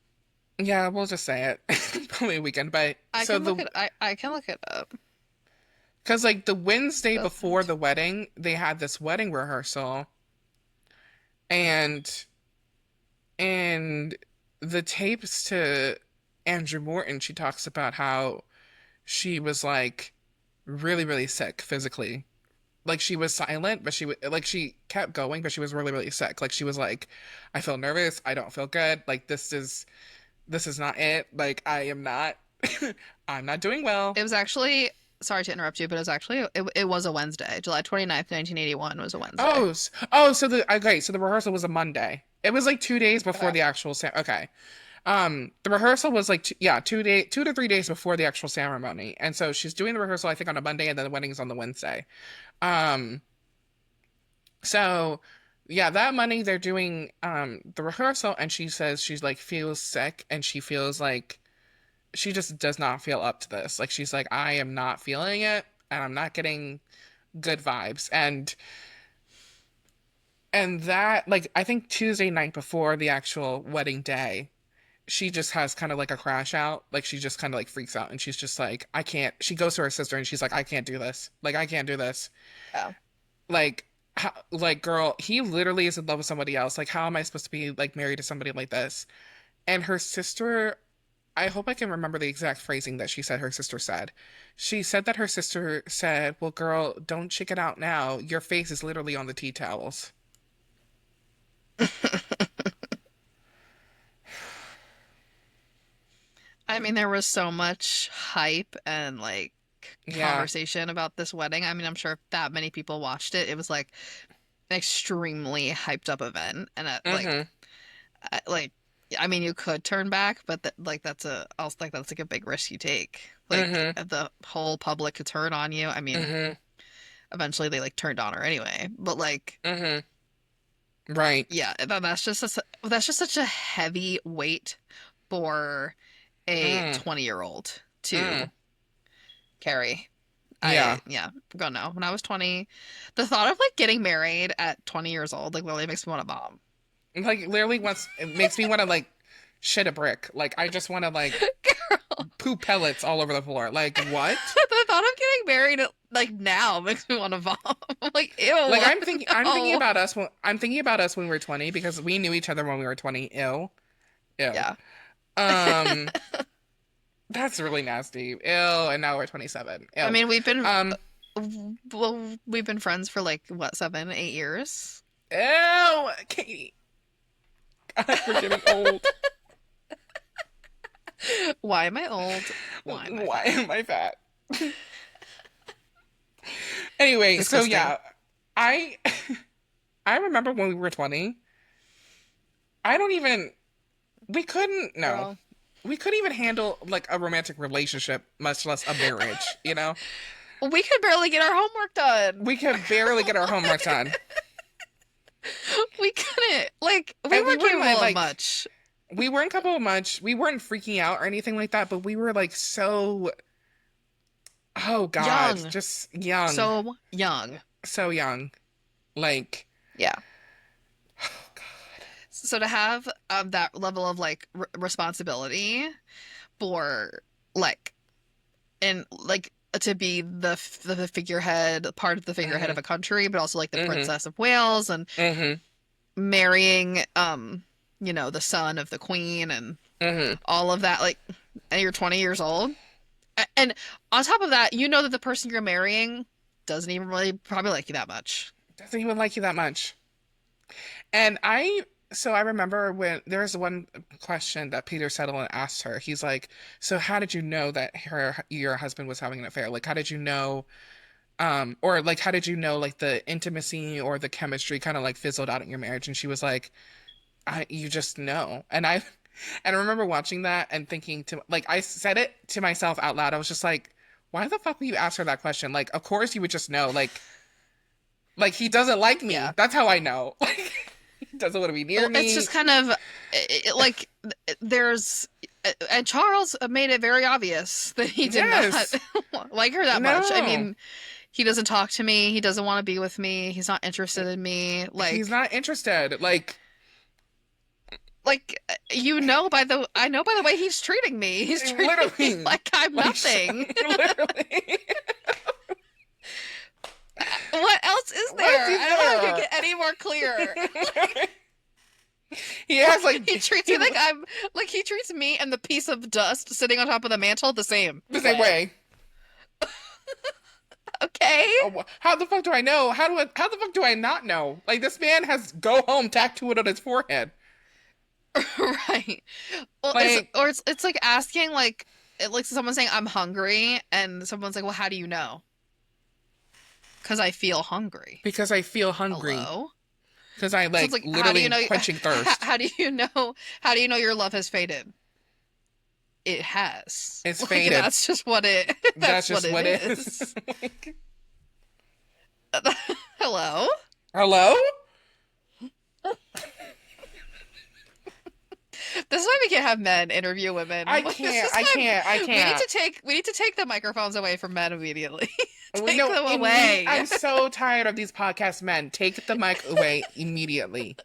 yeah, we'll just say it. Probably a weekend. But I so can look the, it I can look it up. because like the Wednesday before Doesn't. the wedding, they had this wedding rehearsal, and and the tapes to Andrew Morton, she talks about how she was like really, really sick physically. Like she was silent, but she was like she kept going, but she was really, really sick. Like she was like, I feel nervous, I don't feel good. Like this is not it. Like I am not I'm not doing well. It was actually, sorry to interrupt you, but it was a Wednesday. July 29th, 1981 was a Wednesday. So the okay, so the rehearsal was a Monday. It was like 2 days before Okay. the actual okay. The rehearsal was like yeah, 2 to 3 days before the actual ceremony, and so she's doing the rehearsal I think on a Monday, and then the wedding's on the Wednesday. Um, so yeah, that Monday they're doing the rehearsal, and she says she's like feels sick, and she feels like she just does not feel up to this. Like she's like I am not feeling it, and I'm not getting good vibes, and that like I think Tuesday night before the actual wedding day, she just has kind of like a crash out. Like she just kind of like freaks out, and she's just like, I can't. She goes to her sister and she's like, I can't do this. Like I can't do this. Yeah. Like like girl, he literally is in love with somebody else. Like how am I supposed to be like married to somebody like this? And her sister, I hope I can remember the exact phrasing that she said her sister said. She said that her sister said, "Well, girl, don't check it out now. Your face is literally on the tea towels." I mean, there was so much hype and like Yeah. conversation about this wedding. I mean, I'm sure if that many people watched it, it was like an extremely hyped up event. And Mm-hmm. like, I mean, you could turn back, but like also like that's like a big risk you take. Like Mm-hmm. if the whole public could turn on you. I mean, Mm-hmm. eventually they like turned on her anyway. But like, Mm-hmm. Right. yeah, that's just such a heavy weight for a Mm. 20-year-old Mm. to carry. Yeah. Yeah, go no. When I was 20, the thought of like getting married at 20 years old like literally makes me want to bomb. Like literally once it makes me want to like shit a brick. Like I just want to like Girl, poop pellets all over the floor. Like what? the thought of getting married like now makes me want to vom. I'm like, Like ew, I'm thinking no. about us when I'm thinking about us when we were 20 because we knew each other when we were 20. Ew. Ew. Yeah. Um that's really nasty. Ew, and now we're 27. I Ew. mean, Um we've been friends for like what, 7, 8 years? ew, Katie. God, we're getting old. Why am I old? Why am I Why fat? am I fat? Anyway, so Disgusting. yeah, I I remember when we were 20. I don't even we couldn't no. Girl. We couldn't even handle like a romantic relationship, much less a marriage, you know? We could barely get our homework done. We could barely get our homework done. We couldn't. Like, we And we weren't weren't capable of like much. we weren't couple of much. We weren't freaking out or anything like that, but we were like so oh God, Young. just young. So young. So young. Like Yeah. oh God. So to have that level of like responsibility for like and like to be the figurehead, part of the figurehead of Mm-hmm. a country, but also like the Mm-hmm. Princess of Wales and Mm-hmm. marrying the son of the queen and Mm-hmm. all of that, like, and you're 20 years old. And on top of that, you know that the person you're marrying doesn't even really probably like you that much. Doesn't even like you that much. And I remember when there's one question that Peter Sutherland asked her. He's like, "So how did you know that your husband was having an affair? Like, how did you know, or like, how did you know, like, the intimacy or the chemistry kind of like fizzled out in your marriage?" And she was like, you just know." And I remember watching that and thinking to, like, I said it to myself out loud. I was just like, why the fuck would you ask her that question? Like, of course you would just know. Like he doesn't like me. Yeah. That's how I know. Like, he doesn't want to be near Well, it's me. just kind of like there's and Charles made it very obvious that he did not Yes. like her that much. I No. mean, he doesn't talk to me. He doesn't want to be with me. He's not interested in me. He's not interested. Like I know by the way he's treating me. He's treating me Literally. like I'm Like, nothing. literally. What else is What's there? he I don't know how I could there? get any more clear. He has like He treats me like I'm like he treats me and the piece of dust sitting on top of the mantle the same the same way. Okay. Oh, how the fuck do I know? How the fuck do I not know? Like, this man has "go home" tattooed on his forehead. Right. Well, Like, it's like asking like someone saying I'm hungry and someone's like, "Well, how do you know?" Because I feel hungry. because I feel hungry. Hello? Because I So like it's like how do you literally know quenching thirst. how do you know your love has faded? It has. It's Like faded. that's just what it That's that's what just it what it is. is. Like, Hello? hello? This is why we can't have men interview women. I Like, this can't. is I why can't. I can't. we need to take the microphones away from men immediately. Take No, them away. I'm so tired of these podcast men. Take the mic away immediately.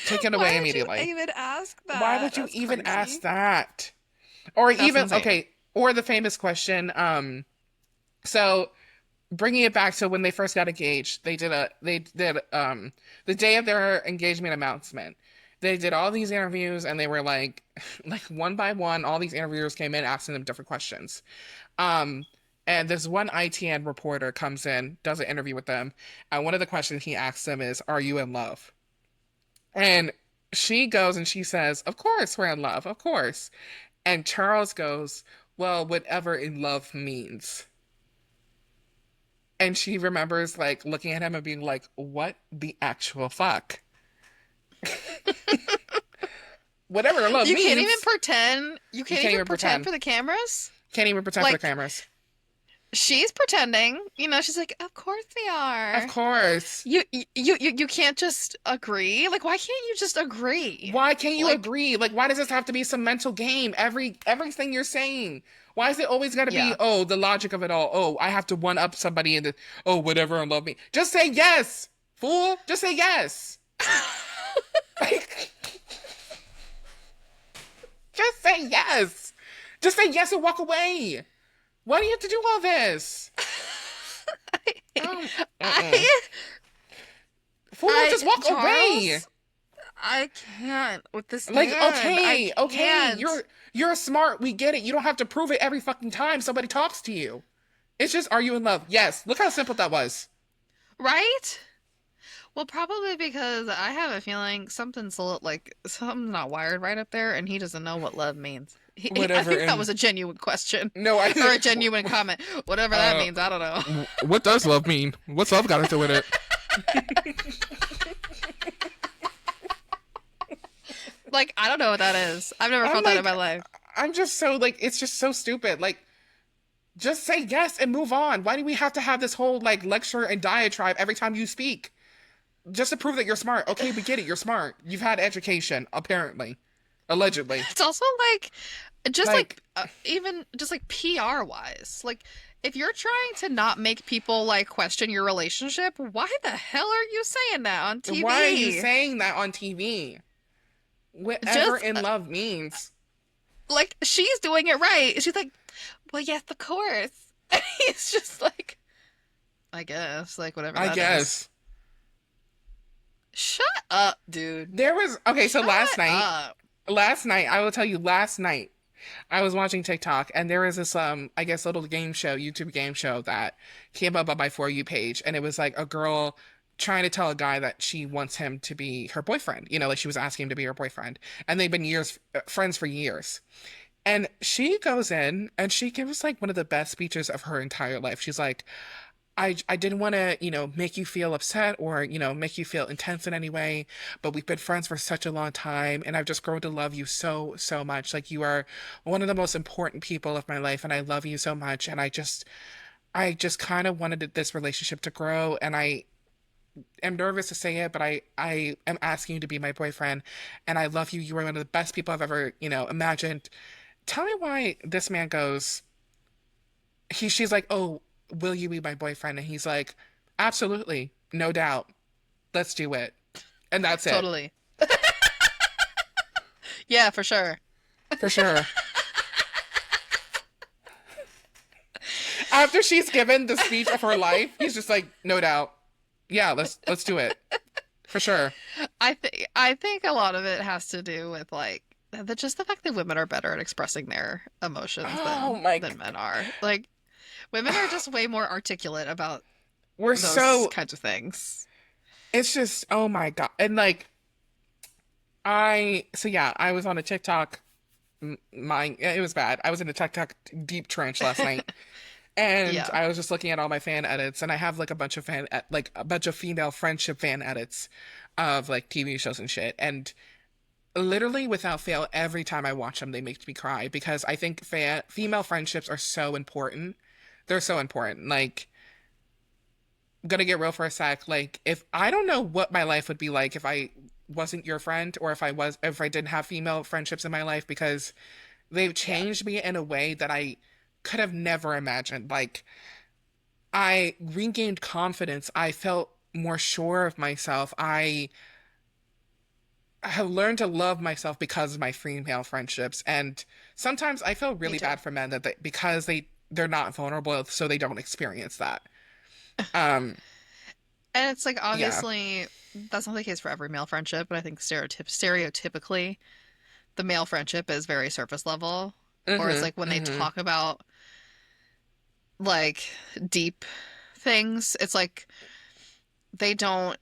Take it away Why would you immediately. even ask Why that? would you That's even crazy. ask that? Or That's even, insane. okay, or the famous question, so bringing it back to when they first got engaged, they did the day of their engagement announcement. They did all these interviews and they were like like one by one, all these interviewers came in asking them different questions. Um and this one ITN reporter comes in, does an interview with them, and one of the questions he asks them is, "Are you in love?" And she goes and she says, "Of course we're in love, of course." And Charles goes, "Well, whatever in love means." And she remembers like looking at him and being like, "What the actual fuck?" Whatever love You can't even means. pretend. You You can't can't even even pretend pretend. for the cameras. Can't even pretend for the Like cameras. she's pretending. You know, she's like, "Of course they Of are." course. You can't just agree. Like, why can't you just agree? Why can't you Like, agree? Like, why does this have to be some mental game? Everything you're saying. Why is it always got to be, yeah. oh, the logic of it all? Oh, I have to one up somebody and oh, whatever and love me. Just say yes, fool. Just say yes. Like, just say yes. Just say yes and walk away. Why do you have to do all this? Oh, mm-mm. I Fool, just walk away. Charles, I can't with this Like, man. I okay, can't. you're smart. We get it. You don't have to prove it every fucking time somebody talks to you. It's just, are you in love? Yes. Look how simple that was. Right? Well, probably because I have a feeling something's not wired right up there, and he doesn't know what love means. I Whatever. think that And was a genuine question no, or a genuine comment. Whatever that means, I don't know. what does love mean? What's love got to do with it? Like, I don't know what that is. I've never I'm felt that in like, my life. I'm just so like, it's just so stupid. Like, just say yes and move on. Why do we have to have this whole like lecture and diatribe every time you speak? Just to prove that you're smart. Okay, we get it. You're smart. You've had education, apparently, allegedly. It's also like, just Like, even just like PR wise, like if you're trying to not make people like question your relationship, why the hell are you saying that on TV? why are you saying that on TV? Whatever Just in love means. like she's doing it right. She's like, well, yes, of course. And he's just like, I guess, like whatever I that is. guess. Shut up, dude. There was okay, so Shut up. last night, I will tell you, last night I was watching TikTok and there was this I guess little game show, YouTube game show that came up on my For You page, and it was like a girl trying to tell a guy that she wants him to be her boyfriend. You know, like she was asking him to be her boyfriend, and they've been years friends for years. And she goes in and she gives like one of the best speeches of her entire life. She's like, I didn't want to, make you feel upset or, make you feel intense in any way, but we've been friends for such a long time and I've just grown to love you so, so much. Like you are one of the most important people of my life and I love you so much. And I just kind of wanted this relationship to grow and I am nervous to say it, but I am asking you to be my boyfriend and I love you. You are one of the best people I've ever, imagined. Tell me why this man goes, she's like, "Oh, will you be my boyfriend?" And he's like, "Absolutely, no doubt. Let's do it." And that's it. Totally. Yeah, for sure. For sure. After she's given the speech of her life, he's just like, "No doubt. Yeah, let's do it. For sure." I think a lot of it has to do with like just the fact that women are better at expressing their emotions Oh than my than men are. Like women are just way more articulate about We're those so kinds of things. it's just oh my God. And like I was on a TikTok it was bad. I was in a TikTok deep trench last night. And Yeah. I was just looking at all my fan edits, and I have like a bunch of like a bunch of female friendship fan edits of like TV shows and shit. And literally without fail, every time I watch them, they make me cry because I think female friendships are so important. They're so important. Like, I'm gonna get real for a sec. Like, if I don't know what my life would be like if I wasn't your friend, or if I didn't have female friendships in my life, because they've Yeah. changed me in a way that I could have never imagined. Like, I regained confidence. I felt more sure of myself. I have learned to love myself because of my female friendships. And sometimes I feel Me really too. bad for men that because they're not vulnerable, so they don't experience that. Um, And it's like yeah. obviously that's not the case for every male friendship, but I think stereotypically the male friendship is very surface level. Or it's Mm-hmm. like when they Mm-hmm. talk about like deep things, it's like they don't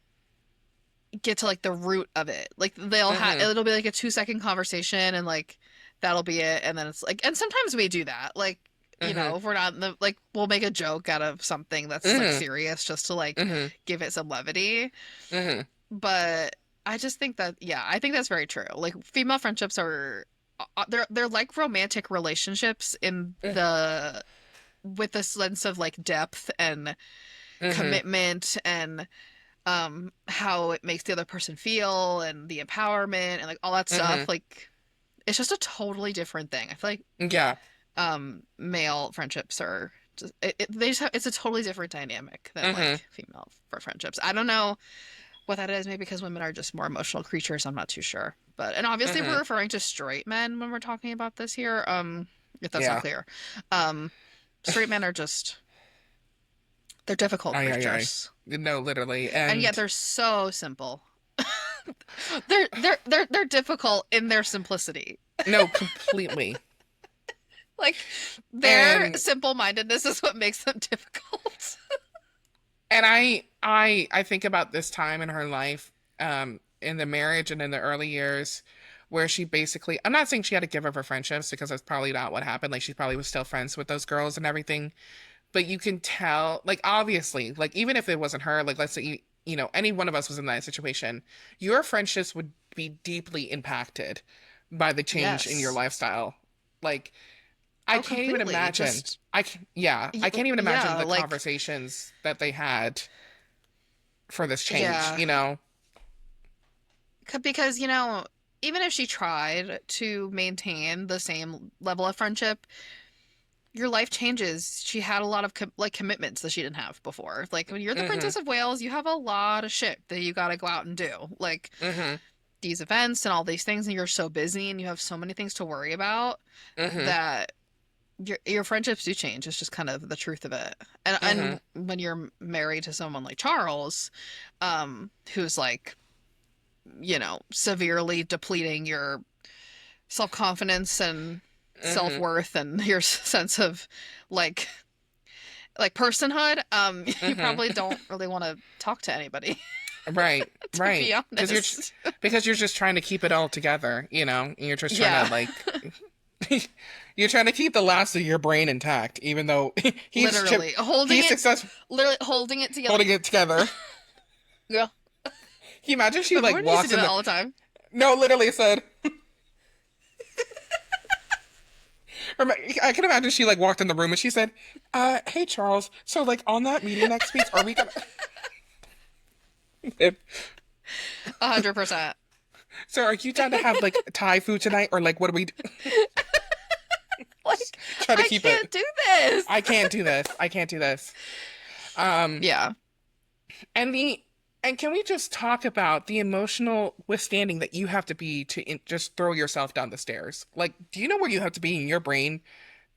get to like the root of it. Like Mm-hmm. it'll be like a 2-second conversation and like that'll be it. And then it's like, and sometimes we do that. Like, Mm-hmm. if we're not in the, like, we'll make a joke out of something that's like Mm-hmm. serious just to like Mm-hmm. give it some levity. Mm-hmm. But I just think that, yeah, I think that's very true. Like female friendships are, they're like romantic relationships in the, with a sense of like depth and Mm-hmm. commitment and how it makes the other person feel and the empowerment and like all that Mm-hmm. stuff. Like it's just a totally different thing. I feel like Yeah. male friendships are just they just have, it's a totally different dynamic than Mm-hmm. like female for friendships. I don't know what that is, maybe because women are just more emotional creatures, I'm not too sure. But and obviously we're Mm-hmm. referring to straight men when we're talking about this here. If that's not Yeah. clear. Um Straight men are just they're difficult Ay, ay, ay. creatures. No, literally. And yet And they're so simple. They're difficult in their simplicity. no, completely. Like their And simple-mindedness is what makes them difficult. and I think about this time in her life, in the marriage and in the early years, where she basically, I'm not saying she had to give up her friendships because that's probably not what happened. Like she probably was still friends with those girls and everything. But you can tell, like obviously, like even if it wasn't her, like let's say any one of us was in that situation, your friendships would be deeply impacted by the change in your Yes. lifestyle. Like I Oh, can't even completely. imagine. Just I can't even imagine yeah, the like conversations that they had for this change, yeah. you know? Because, even if she tried to maintain the same level of friendship, your life changes. She had a lot of like commitments that she didn't have before. Like when you're the Mm-hmm. Princess of Wales, you have a lot of shit that you got to go out and do. Like Mm-hmm. these events and all these things, and you're so busy and you have so many things to worry about Mm-hmm. that your friendships do change. It's just kind of the truth of it. Mm-hmm. And when you're married to someone like Charles, who's like, severely depleting your self-confidence and Mm-hmm. self-worth and your sense of like like personhood, you Mm-hmm. probably don't really want to talk to anybody, Right, to right. be Because honest. because you're just trying to keep it all together, and you're just trying to Yeah, like you're trying to keep the last of your brain intact, even though literally he's successful literally holding it together. holding it together. Yeah, Can you imagine she but like Gordon used to walks do in that the all the time. no, literally said. I can imagine she like walked in the room and she said, hey Charles, so like on that meeting next week, are we gonna 100%. so are you down to have like Thai food tonight or like what do we do? Like, Try to I keep it. can't do this. I can't do this. I can't do this. Um Yeah. and the and can we just talk about the emotional withstanding that you have to be to just throw yourself down the stairs? Like, do you know where you have to be in your brain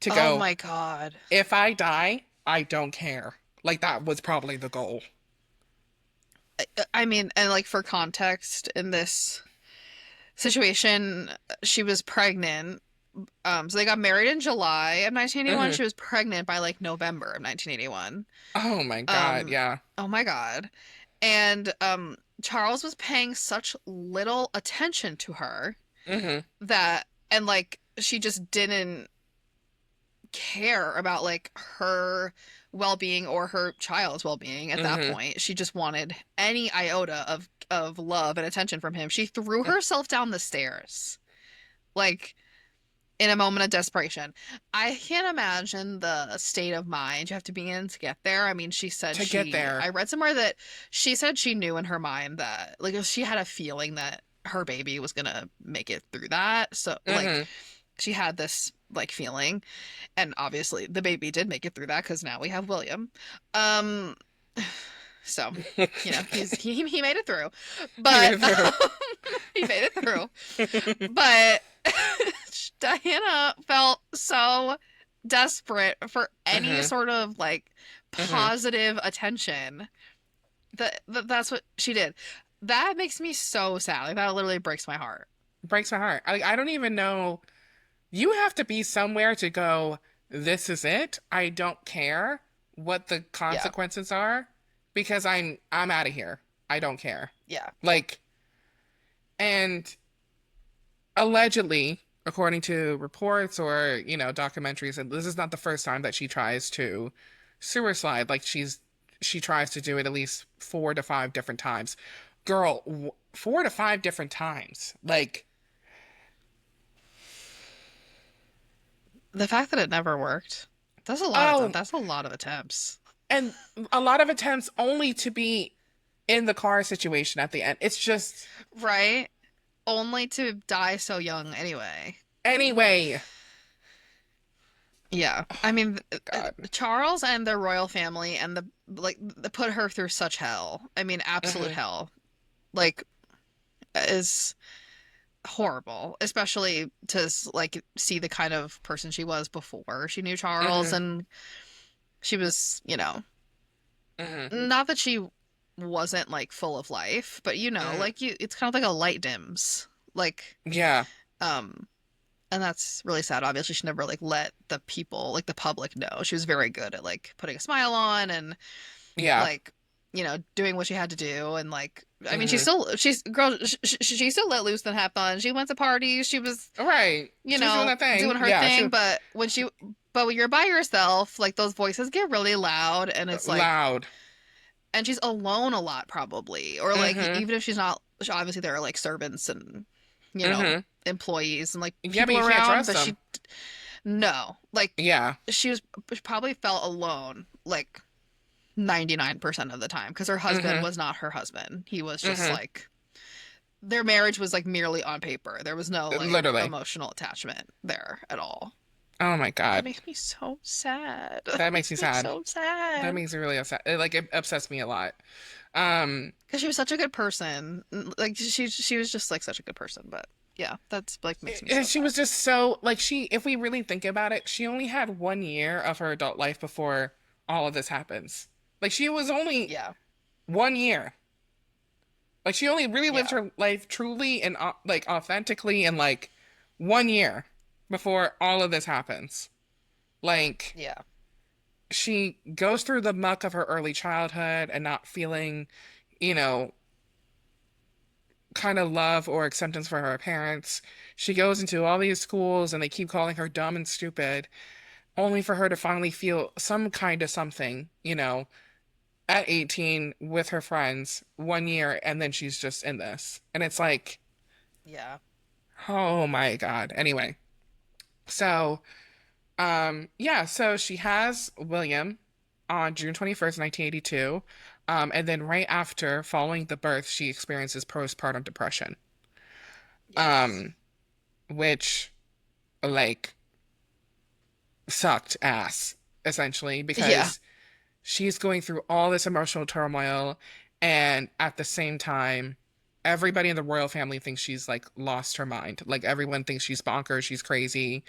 to Oh go, my God. if I die, I don't care. Like that was probably the goal. I mean, and like for context, in this situation, she was pregnant. So they got married in July of 1981. Hmm. She was pregnant by like November of 1981. Oh my God, Um, yeah. oh my God. And Charles was paying such little attention to her Hmm. that, and like she just didn't care about like her well-being or her child's well-being at that Hmm. point. She just wanted any iota of love and attention from him. She threw herself down the stairs like in a moment of desperation. I can't imagine the state of mind you have to be in to get there. I mean, she said To get I there. read somewhere that she said she knew in her mind that like she had a feeling that her baby was gonna make it through that. So like Hmm. she had this like feeling, and obviously the baby did make it through that because now we have William. Um, so he made it through, He made but it through. he made it through. But Diana felt so desperate for any Hmm. sort of like Hmm. positive attention that's what she did. That makes me so sad. Like that literally breaks my heart. Breaks my heart. I don't even know. You have to be somewhere to go, this is it. I don't care what the Yeah, consequences are because I'm out of here. I don't care. yeah. Like, and allegedly, according to reports or, documentaries, and this is not the first time that she tries to sewer slide. Like she tries to do it at least 4 to 5 different times. Girl, 4 to 5 different times. Like, The fact that it never worked. oh, That's a lot of attempts. and a lot of attempts only to be in the car situation at the end. It's just Right? Only to die so young anyway. anyway. Yeah. I mean, God. Charles and the royal family and put her through such hell. I mean, absolute Hmm. hell. Like is horrible, especially to like see the kind of person she was before she knew Charles, Hmm. and she was, Hmm. not that she wasn't like full of life, but Hmm. like it's kind of like a light dims. Like Yeah. um and that's really sad. Obviously, she never like let the people, like the public know. She was very good at like putting a smile on and Yeah. like doing what she had to do, and like I mean Hmm. she still let loose and have fun. She went to parties. She was All right. She was doing that doing thing. her Yeah. She thing, was but when you're by yourself, like those voices get really loud, and it's like, loud. and she's alone a lot probably, or like Hmm. even if she's not, obviously there are like servants and you know Hmm. employees and like Yeah, but people you can't around, trust but them. no, like Yeah. she probably felt alone like 99% of the time because her husband Hmm. was not her husband. He was just Hmm. like their marriage was like merely on paper. There was no like Literally. emotional attachment there at all. Oh my That God. makes me so sad. That That makes me makes me sad. so That sad. makes me really upset. It upsets me a lot. Um, Because she was such a good person. Like she was just like such a good person. But yeah, that's like makes me so she sad. was just so like if we really think about it, she only had 1 year of her adult life before all of this happens. Like she was only Yeah, 1 year. Like she only really lived yeah, her life truly and like authentically in like 1 year before all of this happens. Like yeah. she goes through the muck of her early childhood and not feeling, you know, kind of love or acceptance for her parents. She goes into all these schools and they keep calling her dumb and stupid, only for her to finally feel some kind of something, at 18 with her friends 1 year, and then she's just in this. And it's like, Yeah. oh my God. Anyway, so yeah, so she has William on June 21st, 1982. And then right after, following the birth, she experiences postpartum depression. Yes. Um, which like sucked ass, essentially, Yeah. because she's going through all this emotional turmoil, and at the same time, everybody in the royal family thinks she's like lost her mind. Like everyone thinks she's bonkers, she's crazy,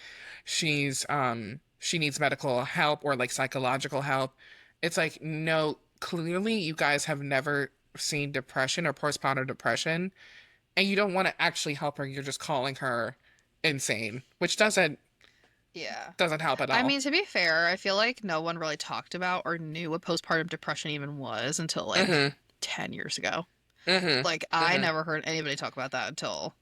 she needs medical help or like psychological help. It's like, no, clearly you guys have never seen depression or postpartum depression, and you don't want to actually help her. You're just calling her insane, which Yeah. doesn't help at I all. mean, to be fair, I feel like no one really talked about or knew what postpartum depression even was until like Mm-hmm. 10 years ago. Mm-hmm. Like, I Mm-hmm. never heard anybody talk about that until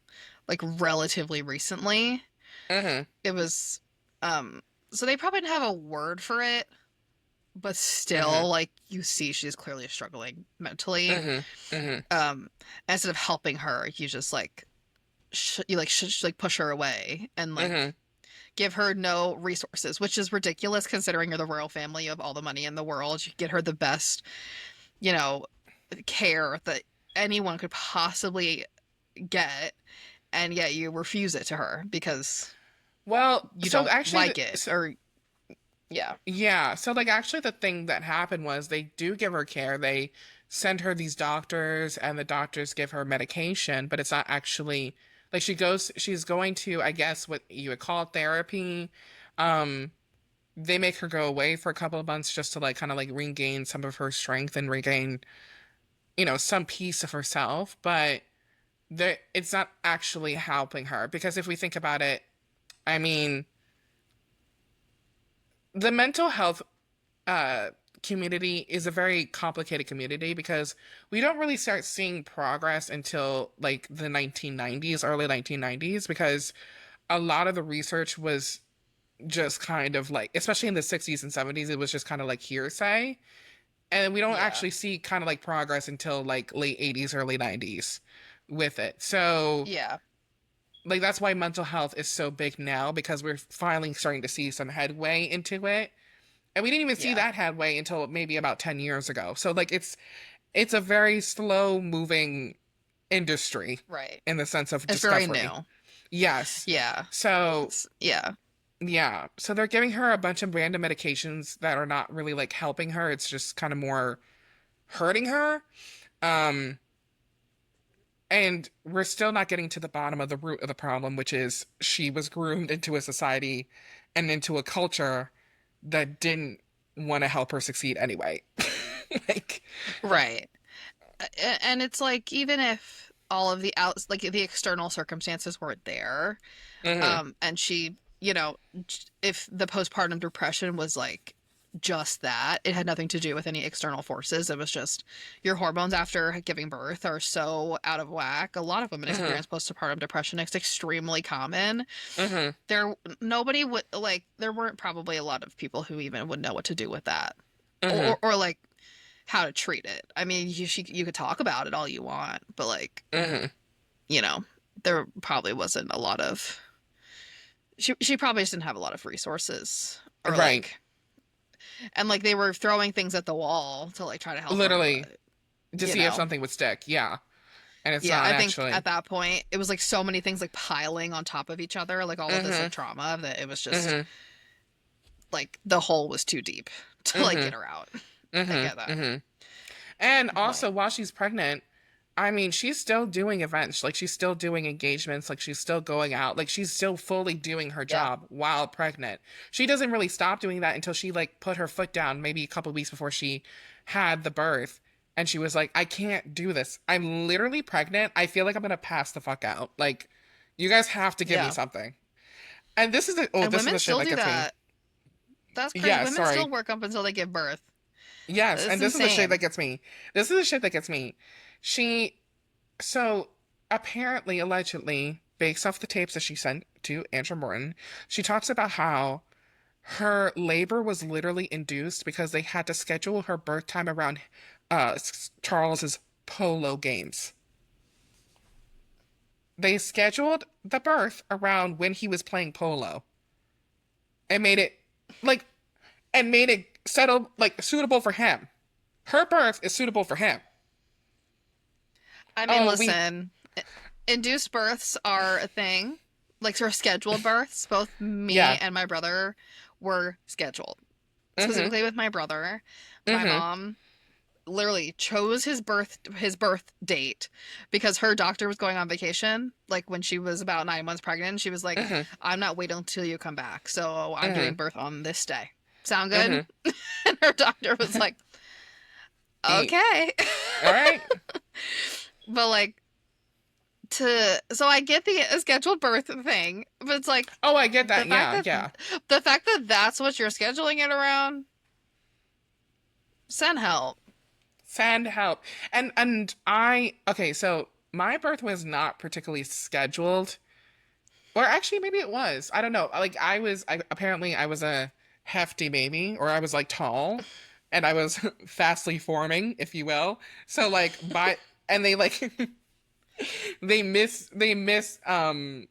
like relatively recently. Mm-hmm. It was, um, so they probably didn't have a word for it, but Mm-hmm. still, like, you see she's clearly struggling mentally. Mm-hmm. Mm-hmm. Um, instead of helping her, you just like, like push her away and like Mm-hmm. give her no resources, which is ridiculous considering you're the royal family. You have all the money in the world. You get her the best, you know, care that anyone could possibly get, and yet you refuse it to her because Well, you so don't actually, like it. Or, yeah. yeah. So, like, actually, the thing that happened was they do give her care. They send her these doctors, and the doctors give her medication, but it's not actually like she's going to, I guess, what you would call therapy. Um, they make her go away for a couple of months just to, like, kind of like regain some of her strength and regain, some piece of herself. But it's not actually helping her because if we think about it, I mean, the mental health uh community is a very complicated community because we don't really start seeing progress until like the 1990s, early 1990s, because a lot of the research was just kind of like, especially in the 60s and 70s, it was just kind of like hearsay. And we don't Yeah. actually see kind of like progress until like late 80s, early 90s with it. So, Yeah. like, that's why mental health is so big now because we're finally starting to see some headway into it. And we didn't even see Yeah. that headway until maybe about 10 years ago. So like it's a very slow moving industry Right. in the sense of It's very discovery. new. Yes. Yeah. So Yeah. yeah. So they're giving her a bunch of random medications that are not really like helping her. It's just kind of more hurting her. Um and we're still not getting to the bottom of the root of the problem, which is she was groomed into a society and into a culture that didn't want to help her succeed anyway. Like, Right. And it's like even if all of the outs like the external circumstances weren't there, hmm and she, if the postpartum depression was like just that, it had nothing to do with any external forces. It was just your hormones after giving birth are so out of whack. A lot of women hmm experience postpartum depression. It's extremely common. hmm Nobody would like, there weren't probably a lot of people who even would know what to do with that, hmm or like how to treat it. I mean, you could talk about it all you want, but like, hmm you know, there probably wasn't a lot of, she probably just didn't have a lot of resources, or Right. like, and like they were throwing things at the wall to like try to help her, Literally, but to you see if know. something would stick. Yeah. And it's Yeah, not I think actually. at that point it was like so many things like piling on top of each other, like all of this hmm like trauma, that it was just hmm like the hole was too deep to like hmm get her out. I hmm get that. hmm And But also, while she's pregnant, I mean, she's still doing events. Like, she's still doing engagements. Like, she's still going out. Like, she's still fully doing her yeah. job while pregnant. She doesn't really stop doing that until she, like, put her foot down maybe a couple weeks before she had the birth. And she was like, I can't do this. I'm literally pregnant. I feel like I'm going to pass the fuck out. Like, you guys have to give me Yeah. something. And And this is women the shit still that do gets me. that. That's crazy. Yeah, Women sorry. still work up until they give birth. Yes, It's and this is the shit that insane. gets me. This is the shit that gets me. She, so apparently, allegedly, based off the tapes that she sent to Andrew Morton, she talks about how her labor was literally induced because they had to schedule her birth time around Charles's polo games. They scheduled the birth around when he was playing polo and made it like and made it settled like suitable for him. Her birth is suitable for him. I mean, Oh, we listen, induced births are a thing. Like, sort of scheduled births. Both me yeah. and my brother were scheduled. Mm-hmm. Specifically with my brother, my Mm-hmm. mom literally chose his birth date because her doctor was going on vacation like when she was about 9 months pregnant. She was like, Mm-hmm. I'm not waiting until you come back, so I'm Mm-hmm. giving birth on this day. Sound good? Mm-hmm. And her doctor was like, Eat. okay. All right. But like, so I get the scheduled birth thing, but it's like Oh, I get the that. fact Yeah, that yeah. that's what you're scheduling it around. Send help. Send help. And I okay, so my birth was not particularly scheduled. Or actually maybe it was. I don't know. Like I apparently I was a hefty baby or I was like tall and I was fastly forming, if you will. So like by and they like they miss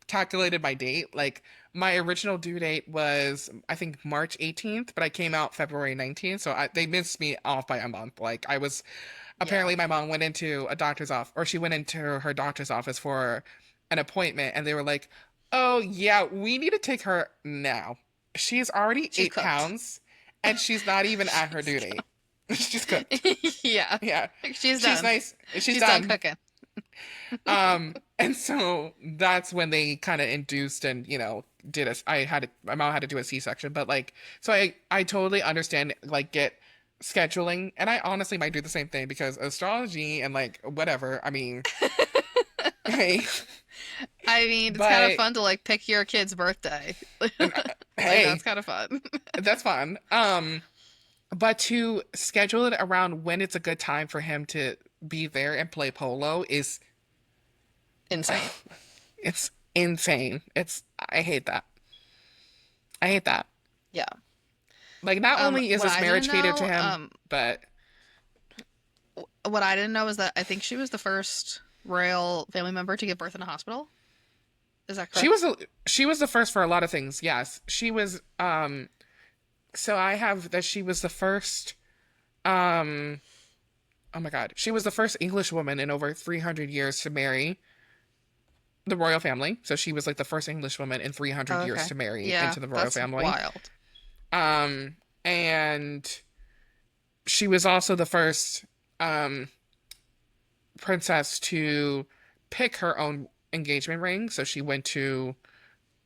calculated my date. Like my original due date was I think March 18th, but I came out February 19th, so they missed me off by a month. Like I was Yeah. apparently my mom went into a doctor's office or she went into her doctor's office for an appointment and they were like, "Oh yeah, we need to take her now. She's already She's eight cooked. pounds and she's not even at her She's due date. She's cooked. yeah. Yeah. She's She's done. nice. She's She's done done." cooking. And so that's when they kind of induced and, my mom had to do a C-section, but like, so I totally understand, like, get scheduling. And I honestly might do the same thing because astrology and like, whatever, I mean, hey, I mean, it's kind of but, fun to like pick your kid's birthday. and, Like that's hey, kind of fun. that's fun. But to schedule it around when it's a good time for him to be there and play polo is, Insane. it's insane. I hate that. I hate that. Yeah. Like, not only is What this I didn't marriage catered to know, him, but what I didn't know is that I think she was the first royal family member to give birth in a hospital. Is that she correct? was a, she was the first for a lot of things. Yes, she was. So I have that she was the first. Um, oh my God, she was the first English woman in over 300 years to marry the royal family. So she was like the first English woman in 300 Oh, years okay. to marry Yeah, into the royal that's family. wild. And she was also the first princess to pick her own engagement ring. So they went to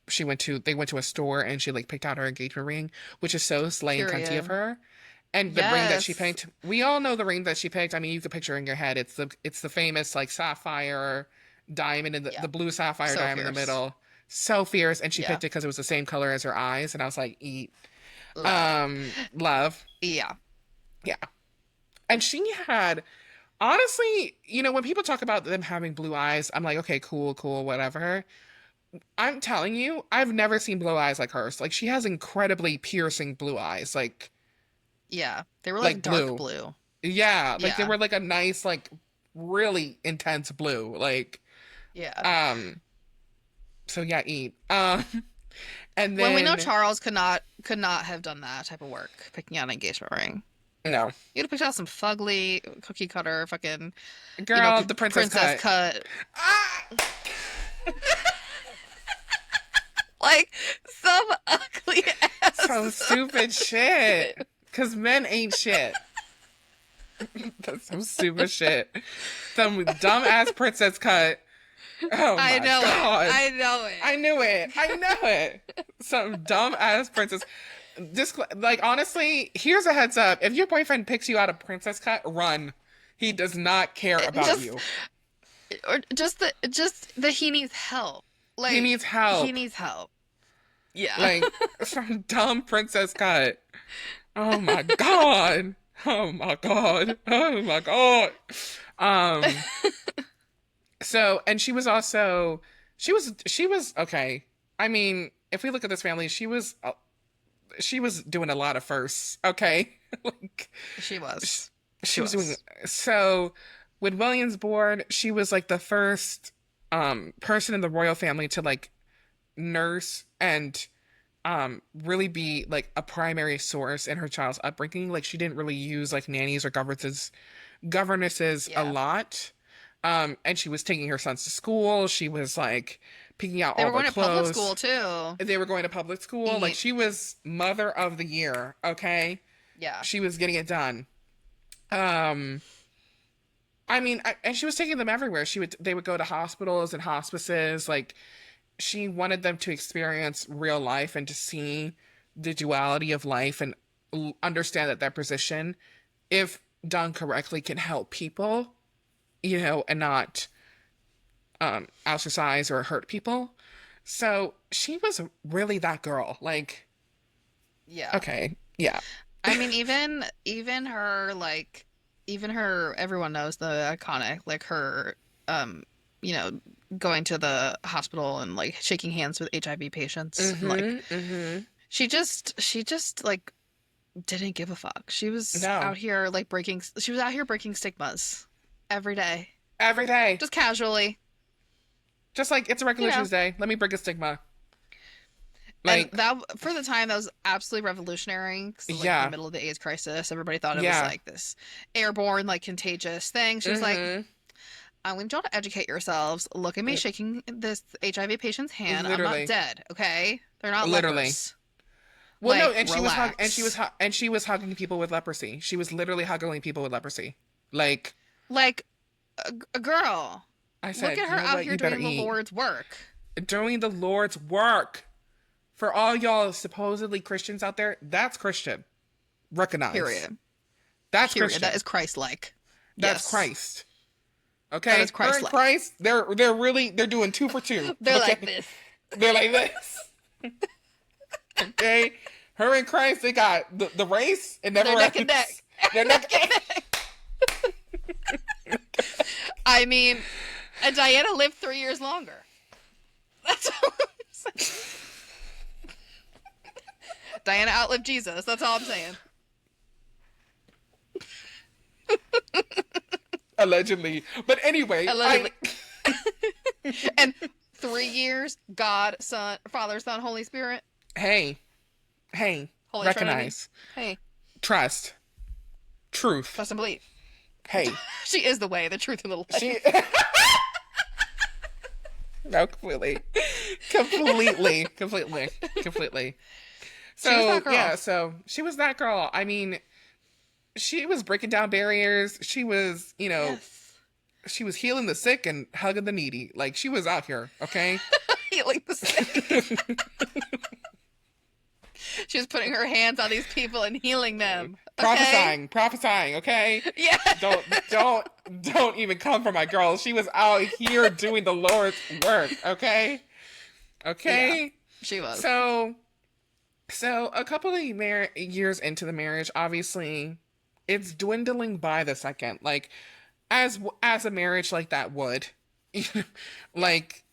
a store and she like picked out her engagement ring, which is so slay and cunty of Period. her. And the ring that she Yes. picked, we all know the ring that she picked. I mean, you could picture it in your head. It's the famous like sapphire diamond and Yeah. the blue sapphire So diamond in the fierce. middle. So fierce, and she Yeah. picked it because it was the same color as her eyes, and I was like, eat. Love. Love. Yeah. Yeah. And she had honestly, when people talk about them having blue eyes, I'm like, okay, cool, cool, whatever. I'm telling you, I've never seen blue eyes like hers. Like she has incredibly piercing blue eyes, Yeah. They were like like dark blue. blue. Yeah, like they Yeah. were like a nice, like really intense blue. Like, Yeah. um, so yeah, eat. And When we know then Charles could not have done that type of work, picking out an engagement ring. no, You'd have picked out some fugly cookie cutter fucking, girl, the princess princess cut. cut. Ah! Like some ugly Some ass. stupid shit. Cause men ain't shit. That's some stupid shit. Some dumb ass princess cut. Oh I my know God. it. I know it. I knew it. I know it. Some dumb ass princess. Just like honestly, here's a heads up. If your boyfriend picks you out a princess cut, run. He does not care about Just you. or just the he needs help. He Like needs he help. needs help. Yeah. Like some dumb princess cut. Oh my God. Oh my God. Oh my God. Um, so, and she was also, she was, okay. I mean, if we look at this family, she was doing a lot of firsts, okay? Like, She sh- was. she She was doing, was. so when William's born, she was like the first, person in the royal family to like nurse and really be like a primary source in her child's upbringing. Like she didn't really use like nannies or governesses a Yeah. lot. And she was taking her sons to school. She was like picking out They all were their going to public school clothes. too. They were going to public school. Like she was mother of the year, okay? Yeah. She was getting it done. Um I mean, and she was taking them everywhere. They would go to hospitals and hospices. Like she wanted them to experience real life and to see the duality of life and understand that their position, if done correctly, can help people, and not ostracize or hurt people. So she was really that girl. Like, Yeah. okay, yeah. I mean, even her like even her everyone knows the iconic like her um you know going to the hospital and like shaking hands with HIV patients and like Mm-hmm. Mm-hmm. she just like didn't give a fuck. No. She was out here breaking stigmas every day. Every day. Just casually, Just like it's a you regular know. Tuesday. Let me break a stigma. And Like, that for the time that was absolutely revolutionary because like in the yeah. middle of the AIDS crisis, everybody thought it was Yeah. like this airborne like contagious thing. She was like, Mm-hmm. I want y'all to educate yourselves. Look at me shaking this HIV patient's hand. I'm not Literally. dead, okay? They're not Literally. lepers. Well, no, Like, and relax. she was hugging people with leprosy. She was literally hugging people with leprosy. Like Like, a girl. I Look said, at you her know out what? here You better doing the eat. Lord's work. Doing the Lord's work. For all y'all supposedly Christians out there, that's Christian. Recognize. Period. That's Period. That Christian. is Christ-like. That's Yes. Christ. That is Okay? Her and Christ-like. Christ, they're doing two for two. They're like Okay? this. They're like this. Okay? Her and Christ, they got the race, it never They're neck and neck. ends. They're neck and neck. I mean, and Diana lived 3 years longer. That's all I'm saying. Diana outlived Jesus. That's all I'm saying. Allegedly. But anyway, Allegedly. And 3 years, God, Son, Father, Son, Holy Spirit, hey, hey, Holy Trinity. recognize, Hey, trust, truth. trust and believe. Hey, She is the way, the truth, and the life. she. No, completely, completely. She was So that girl. yeah, so she was that girl. I mean, she was breaking down barriers. She was, Yes. she was healing the sick and hugging the needy. Like she was out here, okay? Healing the sick. She was putting her hands on these people and healing them. Okay? Prophesying, okay? Yeah. Don't even come for my girl. She was out here doing the Lord's work, okay? Yeah, Okay? she was. So a couple of years into the marriage, obviously, it's dwindling by the second. Like, as a marriage like that would, like,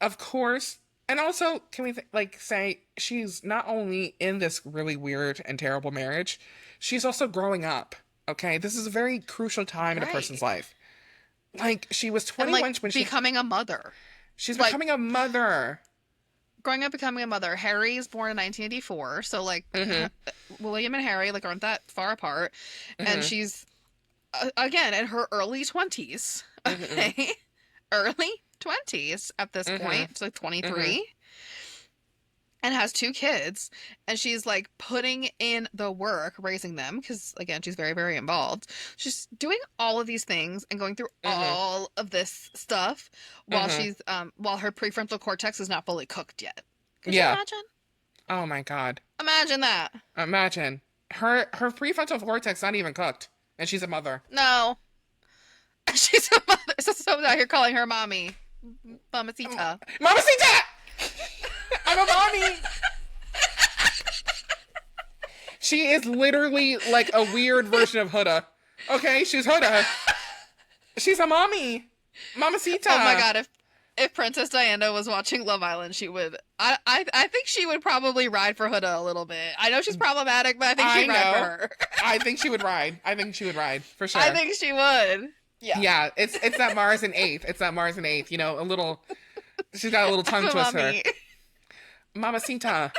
of course. And also, can we say she's not only in this really weird and terrible marriage, she's also growing up. Okay, this is a very crucial time in a person's Right. life. Like she was And 21 like when becoming a mother. she's Like becoming a mother. growing up becoming a mother. Harry's born in 1984, so like Mm-hmm. William and Harry like aren't that far apart, and Mm-hmm. she's again in her early 20s. Mm-hmm. Okay, early 20s at this Mm-hmm. point. She's like Mm-hmm. 23 and has two kids, and she's like putting in the work raising them because again she's very very involved. She's doing all of these things and going through Mm-hmm. all of this stuff while Mm-hmm. she's while her prefrontal cortex is not fully cooked yet. Could you Yeah. imagine? Oh my God. Imagine that. Imagine her prefrontal cortex not even cooked, and she's a mother. No. She's a mother. So someone's out here calling her mommy. Mamacita. Mamacita! I'm a mommy. She is literally like a weird version of Huda. Okay, she's Huda. She's a mommy. Oh my Mamacita. god, if Princess Diana was watching Love Island, she would. I think she would probably ride for Huda a little bit. I know she's problematic, but I think I she'd ride for know. her. I think she would ride. I think she would ride for I sure. think she would. Yeah. Yeah, it's that Mars and eighth. It's that Mars and eighth. You know, a little. She's got a little tongue twister. Mommy. Mamacita.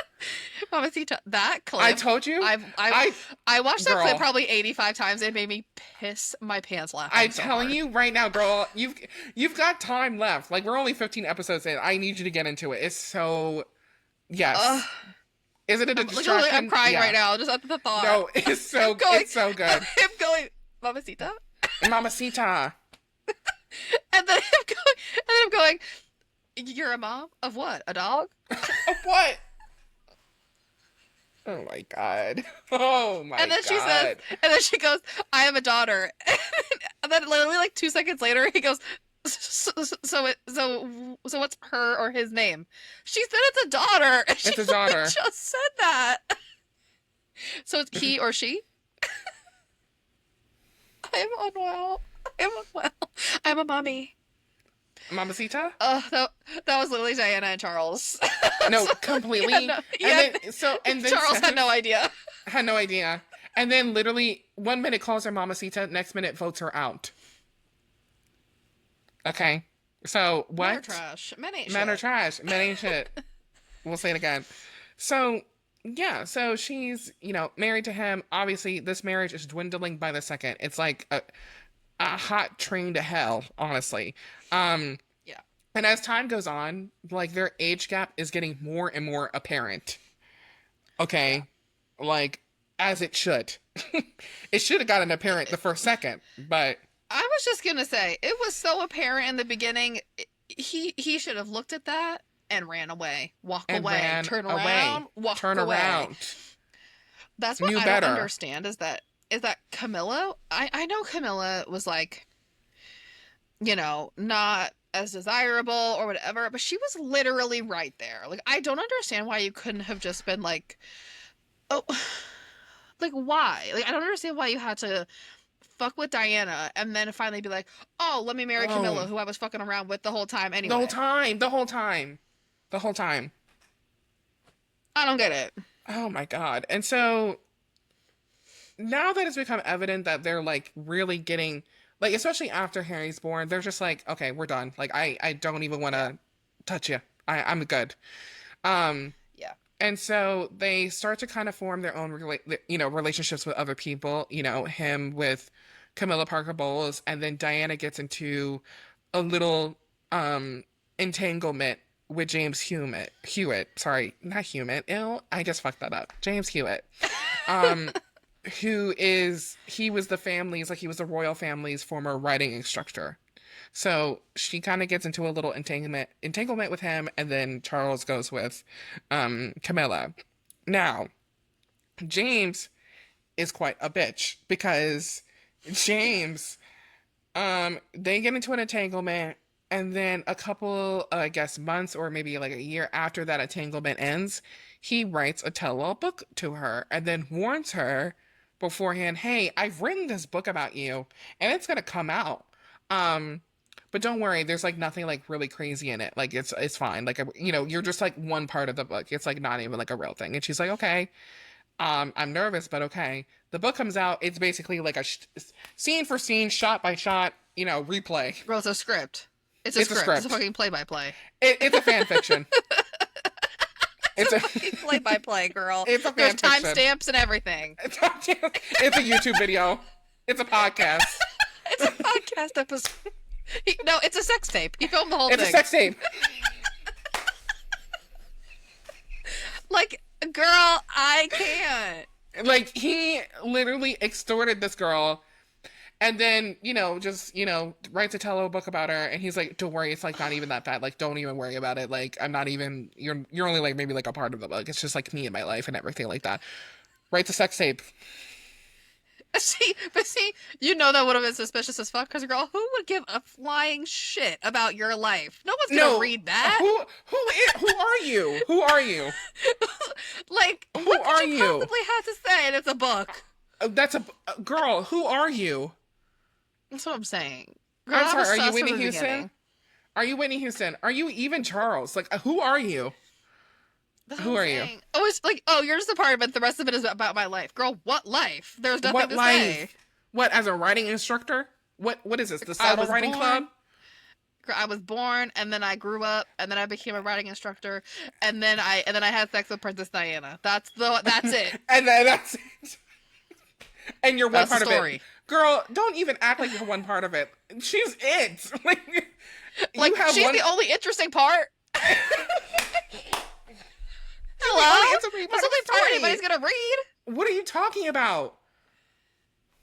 Mamacita. That I clip. told you. I've I I watched that clip girl. probably 85 times. It made me piss my pants I'm laughing so telling hard. you right now, girl. You've got time left. Like we're only 15 episodes in. I need you to get into it. It's so Ugh. yes. Is it a Literally, I'm distraction? crying Yeah. right now just at the thought. No, I'm going. it's so good. Him going, Mamacita, Mamacita. and then him going, and then him going. You're a mom of what? A dog? What? Oh my god. Oh my And then she says, god. and then she goes, I have a daughter. And then literally like 2 seconds later, he goes, so what's her or his name? She said it's a daughter. And she It's a daughter. just said that. So it's he or she? I'm unwell. I'm unwell. I'm a mommy. Mamacita? That was literally Diana and Charles. No, completely. Yeah, And then Charles had no idea. had no idea. And then literally 1 minute calls her Mamacita, next minute votes her out. Okay. So what? Men are trash. Men ain't Men are shit. trash. Men ain't shit. We'll say it again. So yeah, so she's, married to him. Obviously, this marriage is dwindling by the second. It's like a hot train to hell, honestly. Yeah. And as time goes on, like their age gap is getting more and more apparent. Okay. Like, as it should. It should have gotten apparent the first second, but I was just gonna say it was so apparent in the beginning. He should have looked at that and ran away, walk and away, ran turn away. around, walk Turn away. around. That's what Knew I better. don't understand. Is that Camilla? I know Camilla was like, not as desirable or whatever, but she was literally right there. Like I don't understand why you couldn't have just been like, oh, like why? Like I don't understand why you had to fuck with Diana and then finally be like, oh, let me marry Camilla, Oh, who I was fucking around with the whole time the whole anyway. time. The whole time. The whole time. I don't get it. Oh my god. And so now that it's become evident that they're like really getting like especially after Harry's born, they're just like, okay, we're done. Like I don't even want Yeah. to touch you. I'm good. Um Yeah. and so they start to kind of form their own relationships with other people, him with Camilla Parker Bowles, and then Diana gets into a little entanglement with James Hewitt. Sorry, not Hewitt. Ew, I just fucked that up. James Hewitt. Um he was the family's, like he was the royal family's former writing instructor. So she kind of gets into a little entanglement with him, and then Charles goes with Camilla. Now, James is quite a bitch because James, they get into an entanglement, and then a couple, I guess, months or maybe like a year after that entanglement ends, he writes a tell-all book to her and then warns her beforehand, hey, I've written this book about you and it's gonna come out. Um, but don't worry, there's like nothing like really crazy in it. Like it's fine. Like you're just like one part of the book. It's like not even like a real thing. And she's like, okay. I'm nervous, but okay. The book comes out. It's basically like a scene for scene, shot by shot, replay. Bro, it's a script. It's a It's a script. It's a script. fucking play-by-play. It's a fan fiction. It's a Play-by-play, girl. it's a There's fan fiction. timestamps and everything. It's a YouTube video. It's a podcast. It's a podcast episode. No, it's a sex tape. He filmed the whole It's a thing. sex tape. Like, girl, I can't. Like he literally extorted this girl, and then just writes a tell book about her, and he's like, "Don't worry, it's like not even that bad. Like, don't even worry about it. Like, I'm not even. You're only like maybe like a part of the book. It's just like me and my life and everything like that." Writes a sex tape. See, you know that would have been suspicious as fuck. Because girl, who would give a flying shit about your life? No one's gonna No, read that. who are you? Who are you? Like, Who what could are you you? possibly have to say? And it's a book. That's a girl. Who are you? That's what I'm saying. Girl, I'm I sorry. was Are you sus from Whitney the Houston? beginning. Are you Whitney Houston? Are you even Charles? Like, who are you? That's what Who I'm are you? saying. Oh, it's like, oh, you're just a part of it. The rest of it is about my life. Girl, what life? There's nothing What to say. life? What, as a writing instructor? What is this? The I Saddle was Writing Club? born. I was born, and then I grew up, and then I became a writing instructor, and then I had sex with Princess Diana. That's it. And then that's it. And you're one That's the part of it. story. Girl, don't even act like you're one part of it. She's it. Like, you Like, have she's one. the only interesting part. You're the only Hello? interesting That's part the of only the part story. anybody's gonna read. What are you talking about?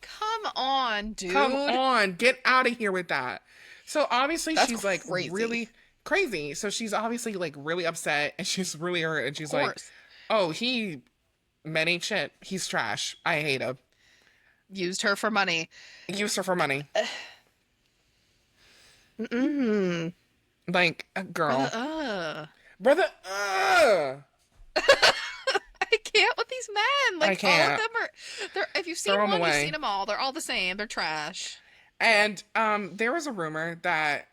Come on, Come dude. on, get out of here with that. So obviously That's she's like crazy. really crazy. So she's obviously like really upset and she's really hurt and Of she's like, course. "Oh, men ain't shit. He's trash. I hate him. Used her for money. Use her for money." Mm-mm. Like, Brother, girl, brother. I can't with these men. I Like, all of can't. them are. They're. If you've seen Throw him one, you've away. seen them all. They're all the same. They're trash. And there was a rumor that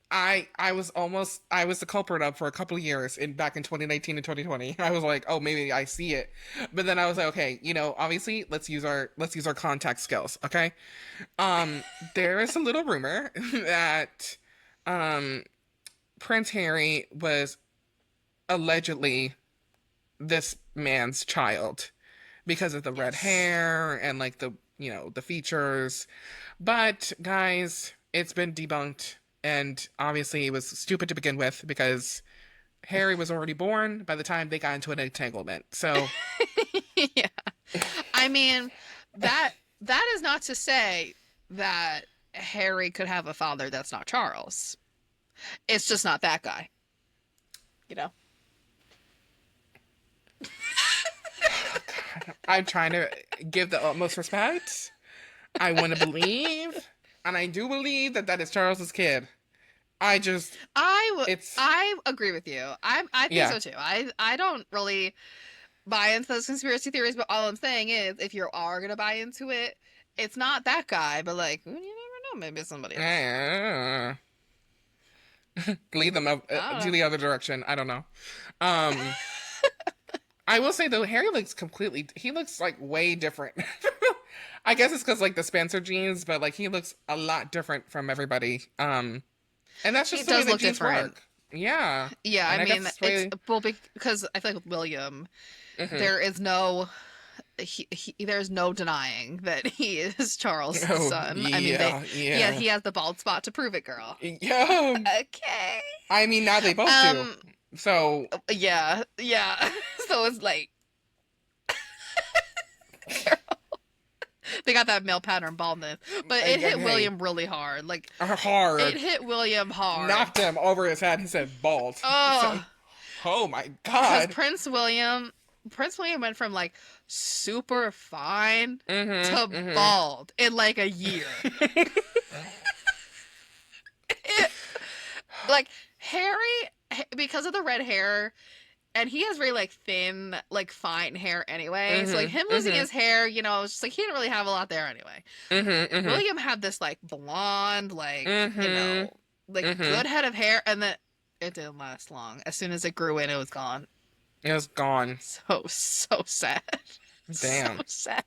I was the culprit of for a couple of years in back in 2019 and 2020. I was like, oh, maybe I see it, but then I was like, okay, obviously let's use our contact skills, okay? Um, there is a little rumor that um Prince Harry was allegedly this man's child because of the red Yes. hair and like the features. But guys, it's been debunked and obviously it was stupid to begin with because Harry was already born by the time they got into an entanglement. So, Yeah. I mean, that that is not to say that Harry could have a father that's not Charles. It's just not that guy. You know? I'm trying to give the utmost respect. I want to believe, and I do believe that that is Charles's kid. I just, it's, I agree with you. I think yeah. so too. I don't really buy into those conspiracy theories, but all I'm saying is if you are gonna buy into it, it's not that guy, but like you never know, maybe it's somebody else. Lead them up I don't to know. the other direction. I don't know. Um, I will say though, Harry looks completely. He looks like way different. I guess it's because like the Spencer genes, but like he looks a lot different from everybody. And that's He just the way does that look genes different. work. Yeah, Yeah, I and I guess mean it's the it's way. well because I feel like with William, Hmm. there is no there's no denying that he is Charles' Oh son. I mean yeah, yeah, yeah, he has the bald spot to prove it, girl. yeah. Okay. I mean, now they both do. Um So yeah, yeah. So it's like they got that male pattern baldness, but it hit hey, William really hard. Like it hard hit William hard. knocked him over his head. He said bald. So, Oh, oh my because god. Prince William went from like super fine to Mm-hmm. bald in like a year. It, like Harry, because of the red hair, and he has very like thin, like fine hair anyway. So like Mm-hmm. him losing Mm-hmm. his hair, it's just like he didn't really have a lot there anyway. Mm-hmm. Mm-hmm. William had this like blonde, like Mm-hmm. like Mm-hmm. good head of hair, and then it didn't last long. As soon as it grew in, it was gone. It was gone. So sad, so Damn. sad.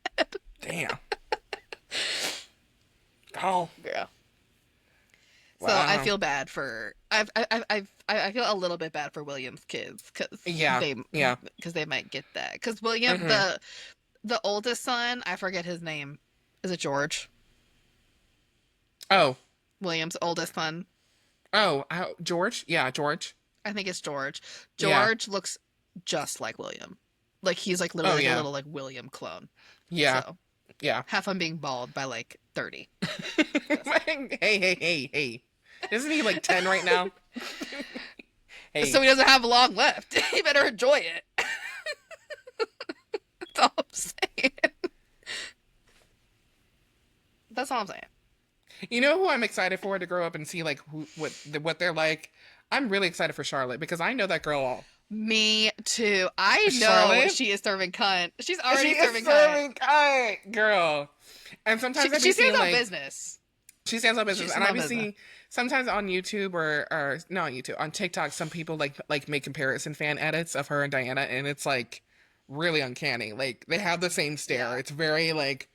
Damn. Oh. Yeah. So I Wow. feel bad for I feel a little bit bad for William's kids Yeah. Yeah. because they might get that because William Mm-hmm. the oldest son, I forget his name. Is it George? Oh. William's oldest son. Oh. George? Yeah, George. I think it's George. Yeah. George looks just like William. Like he's like Oh literally like a yeah. little like William clone. Yeah. So Yeah. have fun being bald by like 30. Hey. Isn't he like 10 right now? So Hey. he doesn't have long left. He better enjoy it. That's all I'm saying. That's all I'm saying. You know who I'm excited for to grow up and see like what they're like? I'm really excited for Charlotte because I know that girl. Me too. I know Charlotte, she is serving cunt. She's she already is serving cunt. serving kind girl. And sometimes I be She seeing stands on like business. she stands on She business, and stands I on be business. seeing sometimes on YouTube or not on YouTube on TikTok, some people like make comparison fan edits of her and Diana, and it's like really uncanny. Like they have the same stare. Yeah. It's very like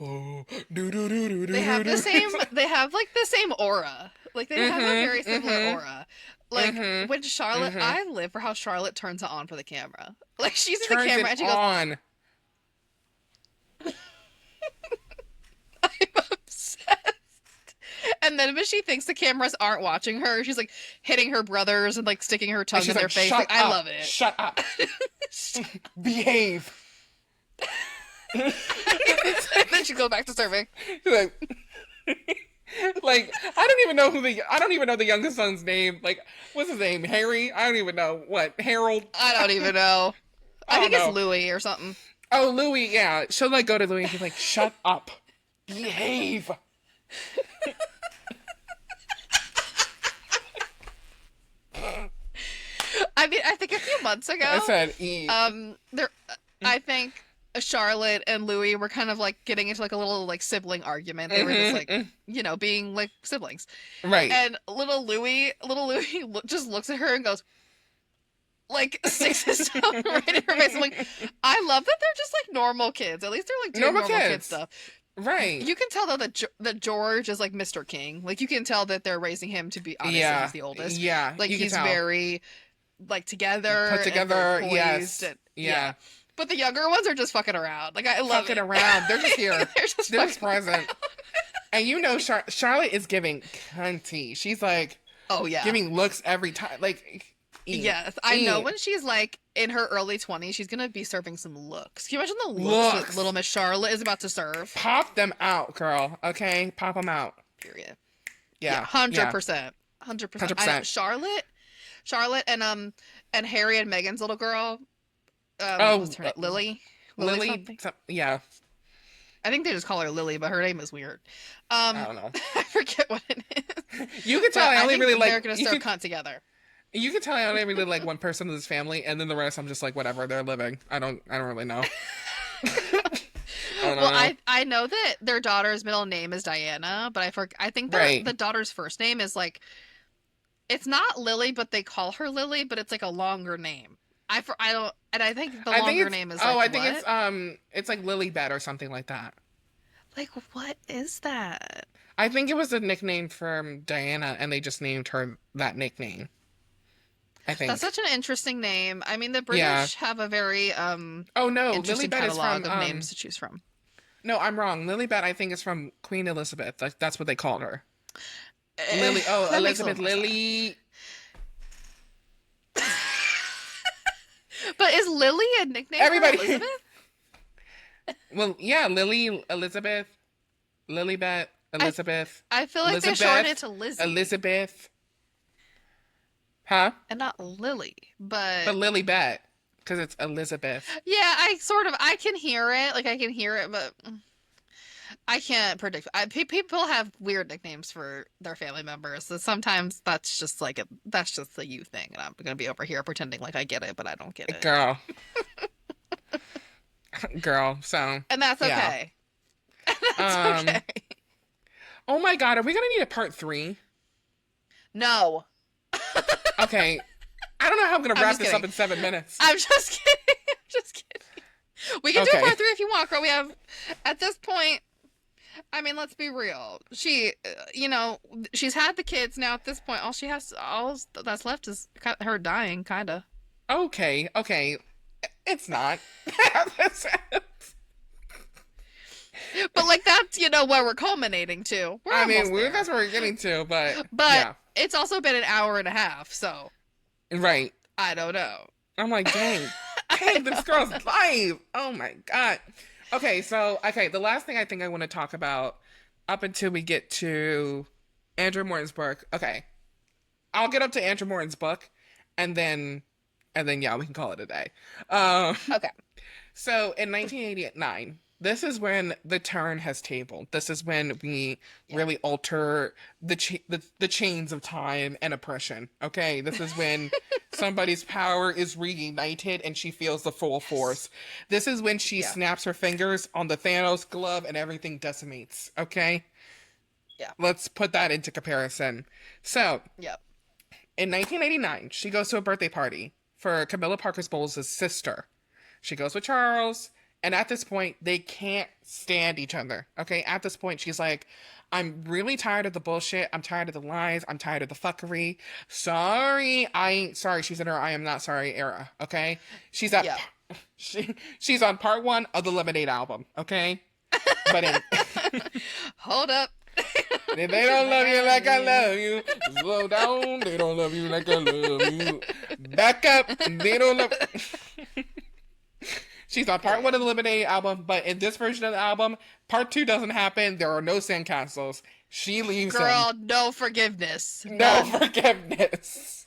oh do do do do They do have the do same do. they have like the same aura. Like they have a very Mhm similar mhm aura. Like mhm when Charlotte mhm. I live for how Charlotte turns it on for the camera. Like she's in the Turns camera it and she goes, on. I'm obsessed. And then when she thinks the cameras aren't watching her, she's like hitting her brothers and like sticking her And tongue in she's their like, face. Like shut I up, love it. shut up, behave. And then she goes back to serving. like, like I don't even know the youngest son's name. Like, what's his name? Harry? I don't even know. What? Harold? I don't even know. I I don't think it's know. Louis or something. Oh, Louis, yeah. She'll like go to Louis and be like, shut up. Behave. I mean, I think a few months I ago, said E. there, I think Charlotte and Louis were kind of like getting into like a little like sibling argument. They were just like, Mm-hmm. being like siblings. Right. And little Louis just looks at her and goes, like sticks his tongue right in her face. I'm like, I love that they're just like normal kids. At least they're like doing Normal normal kid kids. stuff. Right. You can tell though that George is like Mr. King. Like you can tell that they're raising him to be obviously Yeah. he's the oldest. Yeah. Like You can he's tell. very like together Put and very together. poised Yes. and Yeah. But the younger ones are just fucking around. Like I love Fucking it. around. They're just here. They're just They're just fucking present. around. And you know, Charlotte is giving cunty. She's like Oh yeah. giving looks every time. Like, Yes, I know when she's like in her early 20s, she's gonna be serving some looks. Can you imagine the looks that little Miss Charlotte is about to serve? Pop them out, girl. Okay, pop them out. Period. Yeah, 100%. 100%. 100%. Charlotte and Harry and Meghan's little girl. Oh, What's her name? Lily? Lily. Something? Yeah, I think they just call her Lily, but her name is weird. I don't know. I forget what it is. You can tell But I only really they're like. gonna serve cunt together. You can tell I only really like one person in this family, and then the rest I'm just like whatever they're living. I don't really know. Well, I know that their daughter's middle name is Diana, but I think the daughter's first name is like it's not Lily, but they call her Lily, but it's like a longer name. I don't, and I think the longer name is like, I think what? it's like Lilybet or something like that. Like what is that? I think it was a nickname from Diana, and they just named her that nickname. I think That's such an interesting name. I mean, the British have a very oh no, interesting Lilybet is catalog from of names to choose from. No, I'm wrong. Lilybet I think is from Queen Elizabeth. That's what they called her. Lily. Oh, That makes a Elizabeth little more Lily. But is Lily a nickname Everybody. for Elizabeth? Well, yeah, Lily, Elizabeth, Lilybet, Elizabeth. I feel like they shortened it to Lizzie. Elizabeth. Huh? And not Lily, but Lilybet, because it's Elizabeth. yeah, I can hear it. Like I can hear it, but I can't predict. People have weird nicknames for their family members. So sometimes that's just that's just a you thing, and I'm gonna be over here pretending like I get it, but I don't get it. Girl. Girl, so. And that's okay. Yeah. That's okay. Oh my God, are we gonna need a part 3? No. Okay. I don't know how I'm gonna wrap this kidding. up in 7 minutes. I'm just kidding. I'm just kidding. We can do part 3 if you want, girl. We have, at this point, I mean, let's be real. She, she's had the kids now. At this point, all that's left is her dying, kind of. Okay. It's not. But like that's where we're culminating to. That's where we're getting to, but yeah. It's also been an hour and a half, so right. I don't know. I'm like, dang, this girl's life. Oh my God. Okay, the last thing I think I want to talk about up until we get to Andrew Morton's book. Okay, I'll get up to Andrew Morton's book, and then yeah, we can call it a day. Okay. So in 1989, This is when the turn has tabled. This is when we Yeah. really alter the chains of time and oppression. Okay, this is when somebody's power is reunited and she feels the full Yes. force. This is when she Yeah. snaps her fingers on the Thanos glove and everything decimates. Okay, Yeah. let's put that into comparison. So, Yep. in 1989, she goes to a birthday party for Camilla Parker Bowles' sister. She goes with Charles, and at this point, they can't stand each other. Okay, at this point, she's like, I'm really tired of the bullshit. I'm tired of the lies. I'm tired of the fuckery. Sorry, I ain't sorry. She's in her I am not sorry era. Okay, she's at Yep. she's on part one of the Lemonade album. Okay, but in Hold up. if they Just don't like love I you love like I you. love you, slow down. They don't love you like I love you. Back up. They don't love. She's on part one Period. of the Lemonade album, but in this version of the album, part two doesn't happen. There are no sandcastles. She leaves him. Girl, no forgiveness. No None. forgiveness.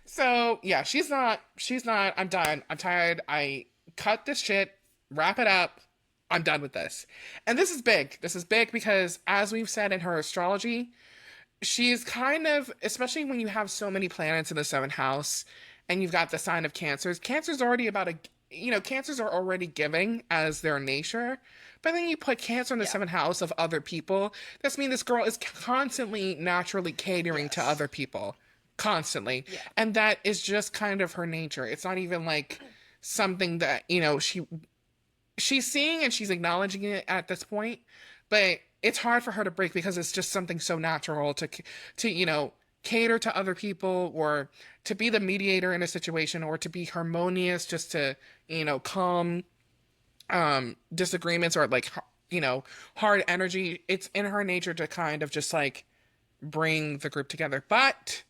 So yeah, she's not. She's not. I'm done. I'm tired. I cut this shit. Wrap it up. I'm done with this. And this is big. This is big because, as we've said in her astrology, she's kind of, especially when you have so many planets in the seventh house and you've got the sign of cancers. Cancer's already about a, cancers are already giving as their nature. But then you put cancer in the Yeah. seventh house of other people. That's mean this girl is constantly naturally catering to Yes. other people. Constantly. Yeah. And that is just kind of her nature. It's not even like something that, she's seeing and she's acknowledging it at this point, but it's hard for her to break because it's just something so natural to cater to other people, or to be the mediator in a situation, or to be harmonious, just to calm disagreements, or like hard energy. It's in her nature to kind of just like bring the group together. But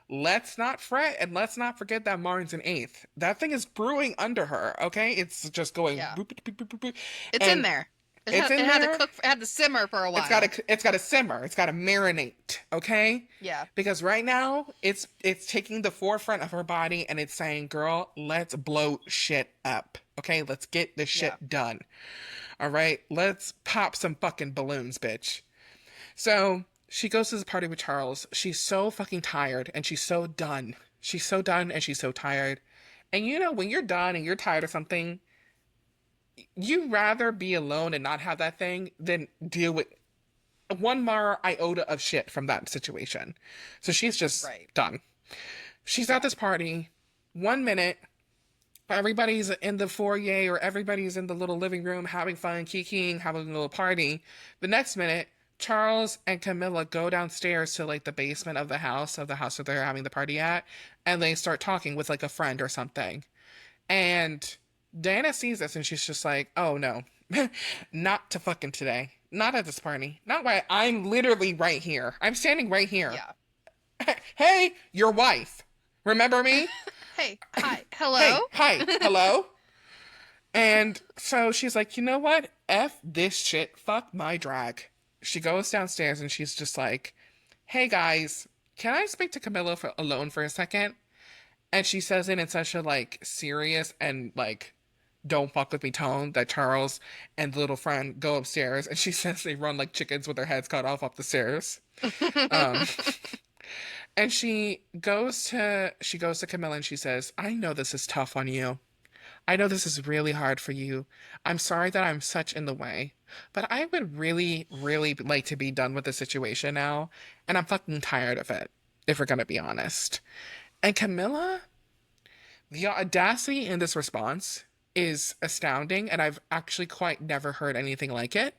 let's not fret and let's not forget that Mars in eighth. That thing is brewing under her, okay? It's just going Yeah. boop, boop, boop, boop, boop. It's in And there. it's It in had to there. cook. It had to simmer for a It's got while. to simmer. It's got to marinate, okay? Yeah. Because right now it's taking the forefront of her body and it's saying, "Girl, let's blow shit up." Okay? Let's get this Yeah. shit done. All right? Let's pop some fucking balloons, bitch. So she goes to the party with Charles. She's so fucking tired and she's so done. She's so done and she's so tired. And when you're done and you're tired of something, you rather be alone and not have that thing than deal with one more iota of shit from that situation. So she's just Right. done. She's at Yeah. this party. 1 minute, everybody's in the foyer or everybody's in the little living room having fun, kikiing, having a little party. The next minute, Charles and Camilla go downstairs to like the basement of the house that they're having the party at, and they start talking with like a friend or something. And Diana sees this and she's just like, oh no, not to fucking today. Not at this party. Not why I'm literally right here. I'm standing right here. Yeah. Hey, your wife. Remember me? Hey. Hi. Hey, Hello. hi, hello. And so she's like, you know what? F this shit. Fuck my drag. She goes downstairs and she's just like, hey guys, can I speak to Camilla alone for a second? And she says it in such a like serious and like don't fuck with me tone that Charles and the little friend go upstairs, and she says they run like chickens with their heads cut off up the stairs. Um, and she goes to Camilla and she says, I know this is tough on you. I know this is really hard for you. I'm sorry that I'm such in the way, but I would really, really like to be done with the situation now, and I'm fucking tired of it, if we're gonna be honest. And Camilla, the audacity in this response is astounding, and I've actually quite never heard anything like it.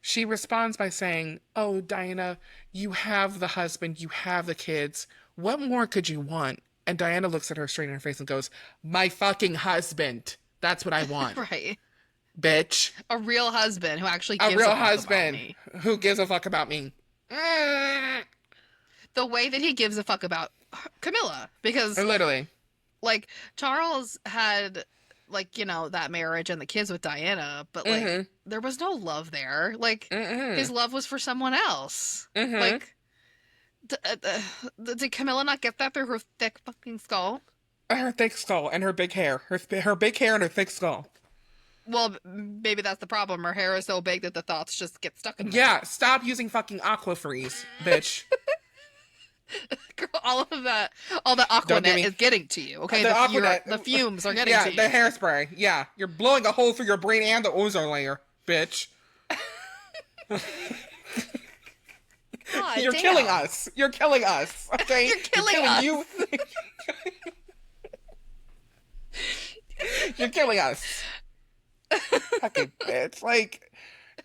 She responds by saying, oh, Diana, you have the husband, you have the kids. What more could you want? And Diana looks at her straight in her face and goes, my fucking husband. That's what I want, Right. bitch. A real husband who actually A gives real a fuck about husband me. who gives a fuck about me. Mm. The way that he gives a fuck about Camilla, because Literally. like Charles had like that marriage and the kids with Diana, but like Mm-hmm. there was no love there. Like Mm-hmm. his love was for someone else. Mm-hmm. Like did Camilla not get that through her thick fucking skull? Her thick skull and her big hair. Her big hair and her thick skull. Well, maybe that's the problem. Her hair is so big that the thoughts just get stuck in there. Yeah, stop using fucking Aquafreeze, bitch. Girl, all the Don't get Aquanet me is getting to you. Okay, the Aquanet. the fumes are getting Yeah, to the you. hairspray. Yeah, you're blowing a hole through your brain and the ozone layer, bitch. God You're killing damn. us. You're killing us. Okay, You're you're killing killing us. you. You're killing us. Fucking bitch. Like,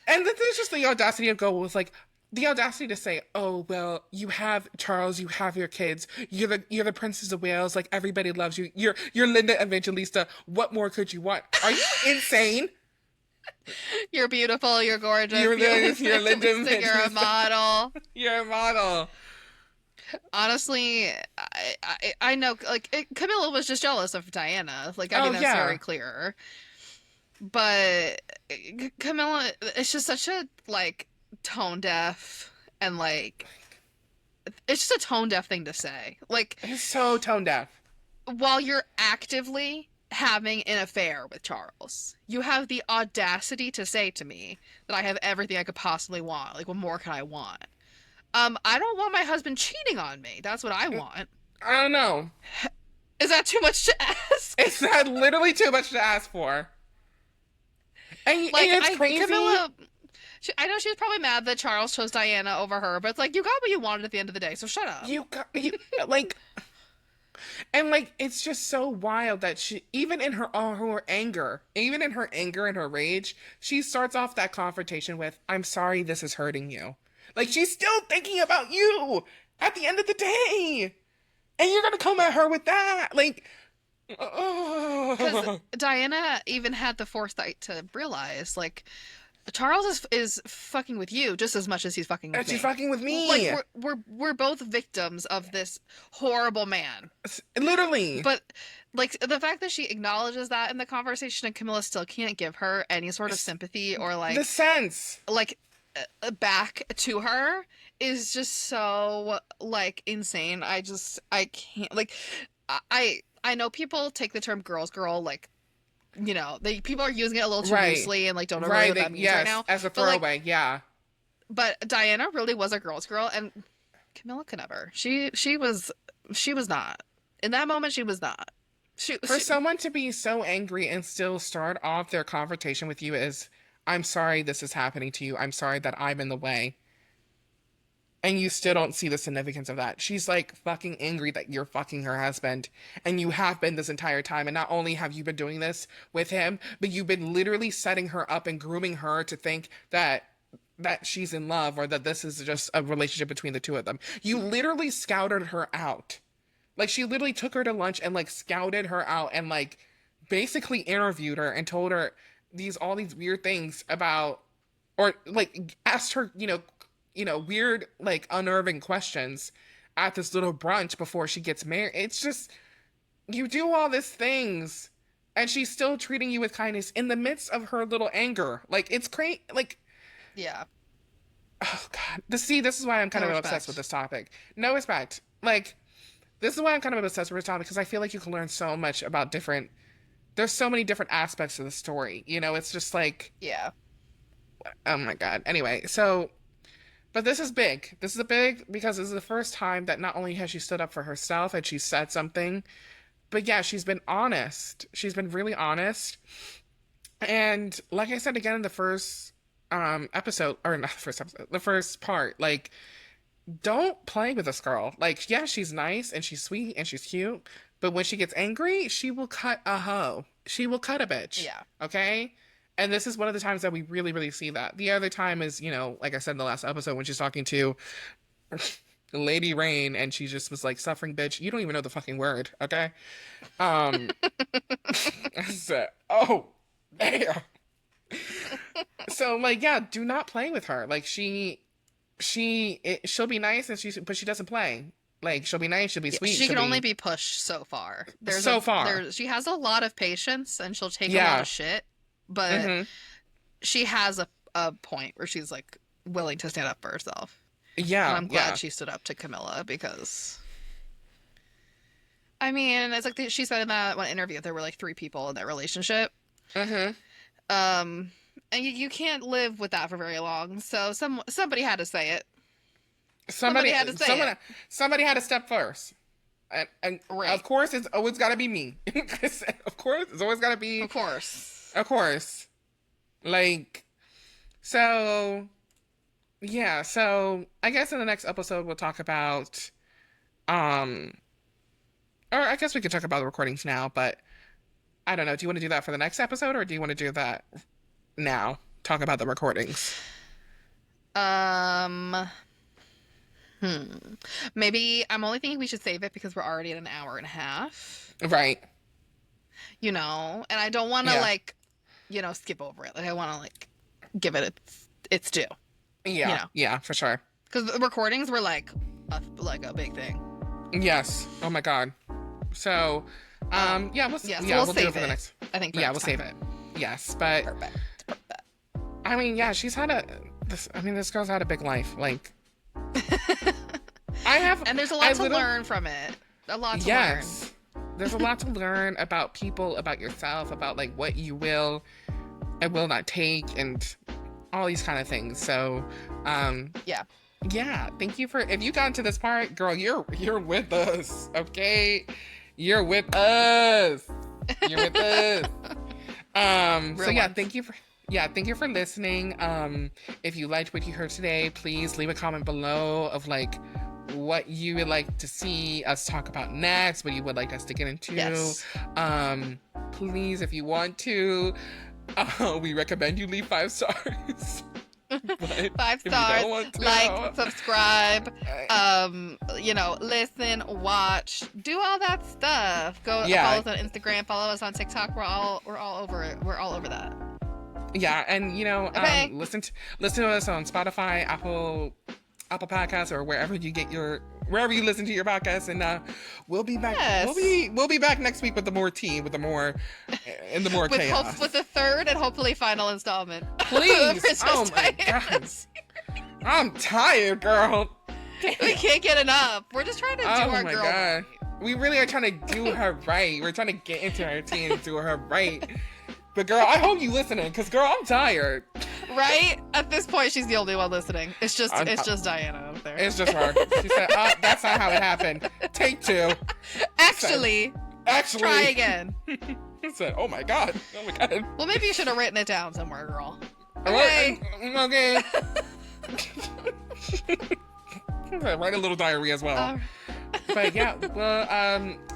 and then there's just the audacity of go was like the audacity to say, "Oh well, you have Charles, you have your kids, you're the Princess of Wales, like everybody loves you. You're Linda Evangelista. What more could you want? Are you insane? You're beautiful. You're gorgeous. You're Linda You're a Evangelista. model. You're a model." Honestly, I know. Like Camilla was just jealous of Diana. Like I Oh mean, that's yeah, very clear. But Camilla, it's just such a like tone deaf and like it's just a tone deaf thing to say. Like it's so tone deaf. while you're actively having an affair with Charles, you have the audacity to say to me that I have everything I could possibly want. Like, what more can I want? I don't want my husband cheating on me. That's what I want. I don't know. Is that too much to ask? It's not literally too much to ask for. And Like, it's crazy. Camilla, I know she was probably mad that Charles chose Diana over her, but it's like, you got what you wanted at the end of the day, so shut up. You got you like, and like it's just so wild that she even in her anger, even in her anger and her rage, she starts off that confrontation with, "I'm sorry, this is hurting you." Like she's still thinking about you at the end of the day, and you're gonna come at her with that, like. Because Diana even had the foresight to realize, like, Charles is fucking with you just as much as he's fucking And with she's me. fucking with me. Like we're both victims of this horrible man. Literally. But like the fact that she acknowledges that in the conversation and Camilla still can't give her any sort of sympathy or The sense. like back to her is just so like insane. I can't like I know people take the term girls girl like people are using it a little too Right. loosely and like don't know really Right. what that means Yes. right now. As a But like throwaway. Yeah. but Diana really was a girl's girl, and Camilla could never. She was not. In that moment, she was not. For someone to be so angry and still start off their confrontation with you as, "I'm sorry this is happening to you. I'm sorry that I'm in the way." And you still don't see the significance of that. She's like fucking angry that you're fucking her husband. And you have been this entire time. And not only have you been doing this with him, but you've been literally setting her up and grooming her to think that she's in love or that this is just a relationship between the two of them. You literally scouted her out. Like she literally took her to lunch and like scouted her out and like basically interviewed her and told her all these weird things about or like asked her, weird like unnerving questions at this little brunch before she gets married. It's just you do all these things and she's still treating you with kindness in the midst of her little anger. Like it's crazy like yeah. oh god. This is why I'm kind No of respect. obsessed with this topic. No respect. Like this is why I'm kind of obsessed with this topic because I feel like you can learn so much about there's so many different aspects of the story. It's just like Yeah. oh my god. Anyway, so but this is big. This is a big because this is the first time that not only has she stood up for herself and she said something, but yeah, she's been honest. She's been really honest. And like I said again in the first episode or not the first episode, the first part, like don't play with this girl. Like, yeah, she's nice and she's sweet and she's cute, but when she gets angry, she will cut a hoe. She will cut a bitch. Yeah. Okay? And this is one of the times that we really, really see that. The other time is, like I said in the last episode when she's talking to Lady Rain and she just was like, "Suffering bitch, you don't even know the fucking word, okay?" I said, "Oh, damn." So, like, yeah, do not play with her. Like, she'll be nice but she doesn't play. Like she'll be nice, she'll be sweet. She can only be pushed so far. She has a lot of patience and she'll take a lot of shit, but she has a point where she's like willing to stand up for herself. Yeah, and I'm glad she stood up to Camilla because, I mean, it's like she said in that one interview there were like 3 people in that relationship. Um, and you can't live with that for very long. So somebody had to say it. Somebody Somebody, had to say it. someone, somebody had to step first, and of Right. course, it's always got to be me. Of course, it's always got to Of be, course. of course. Like, so, yeah. So I guess in the next episode we'll talk about, um, or I guess we could talk about the recordings now. But I don't know. Do you want to do that for the next episode, or do you want to do that now? Talk about the recordings. Um, hmm. Maybe I'm only thinking we should save it because we're already at an hour and a half. Right. And I don't want to Yeah. like, skip over it. Like I want to like give it its due. You Yeah. know, Yeah. For sure. because the recordings were like a big thing. Yes. Oh my God. So, yeah, Yeah, so yeah, we'll we'll do it save for the it. next. I think for Yeah, next we'll save time. it. Yes, but Perfect. Perfect. I mean, yeah, she's had a. This, I mean, this girl's had a big life. Like, I have. And there's a I lot to little. learn from it. A lot to learn. Yes, there's a lot to learn about people, about yourself, about like what you will and will not take, and all these kind of things. So, Yeah. yeah, thank you for if you got to this part, girl. You're with us, okay? You're with us. You're with us. So Real yeah, ones. thank you for listening. If you liked what you heard today, please leave a comment below of like what you would like to see us talk about next, what you would like us to get into. Yes. Please, if you want to, we recommend you leave 5 stars. But 5 if you stars. don't want to, Like, subscribe. Listen, watch, do all that stuff. Go Yeah. follow us on Instagram. Follow us on TikTok. We're all over it. We're all over that. yeah, and Okay. listen to us on Spotify, Apple Podcasts, or wherever you listen to your podcasts, and we'll be back. Yes. We'll be back next week with the more tea, with the more chaos. With the third and hopefully final installment. Please. Princess Oh my Diana. God. I'm tired, girl. We can't get enough. We're just trying to do Oh our my girl. God. We really are trying to do her right. We're trying to get into her tea and do her right. But girl, I hope you listening, because girl, I'm tired. Right? At this point, she's the only one listening. It's just I'm- Diana up there. It's just her. She said, oh, that's not how it happened. Take 2. Actually, Actually. try again. I said, oh my God. Oh my God. Well, maybe you should have written it down somewhere, girl. Okay. Okay. Okay. Write a little diary as well. But yeah,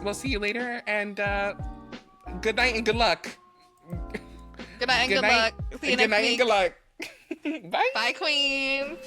we'll see you later, and good night and good luck. Good night and good luck. See you Good next night and week. good luck. Bye. Bye, queen.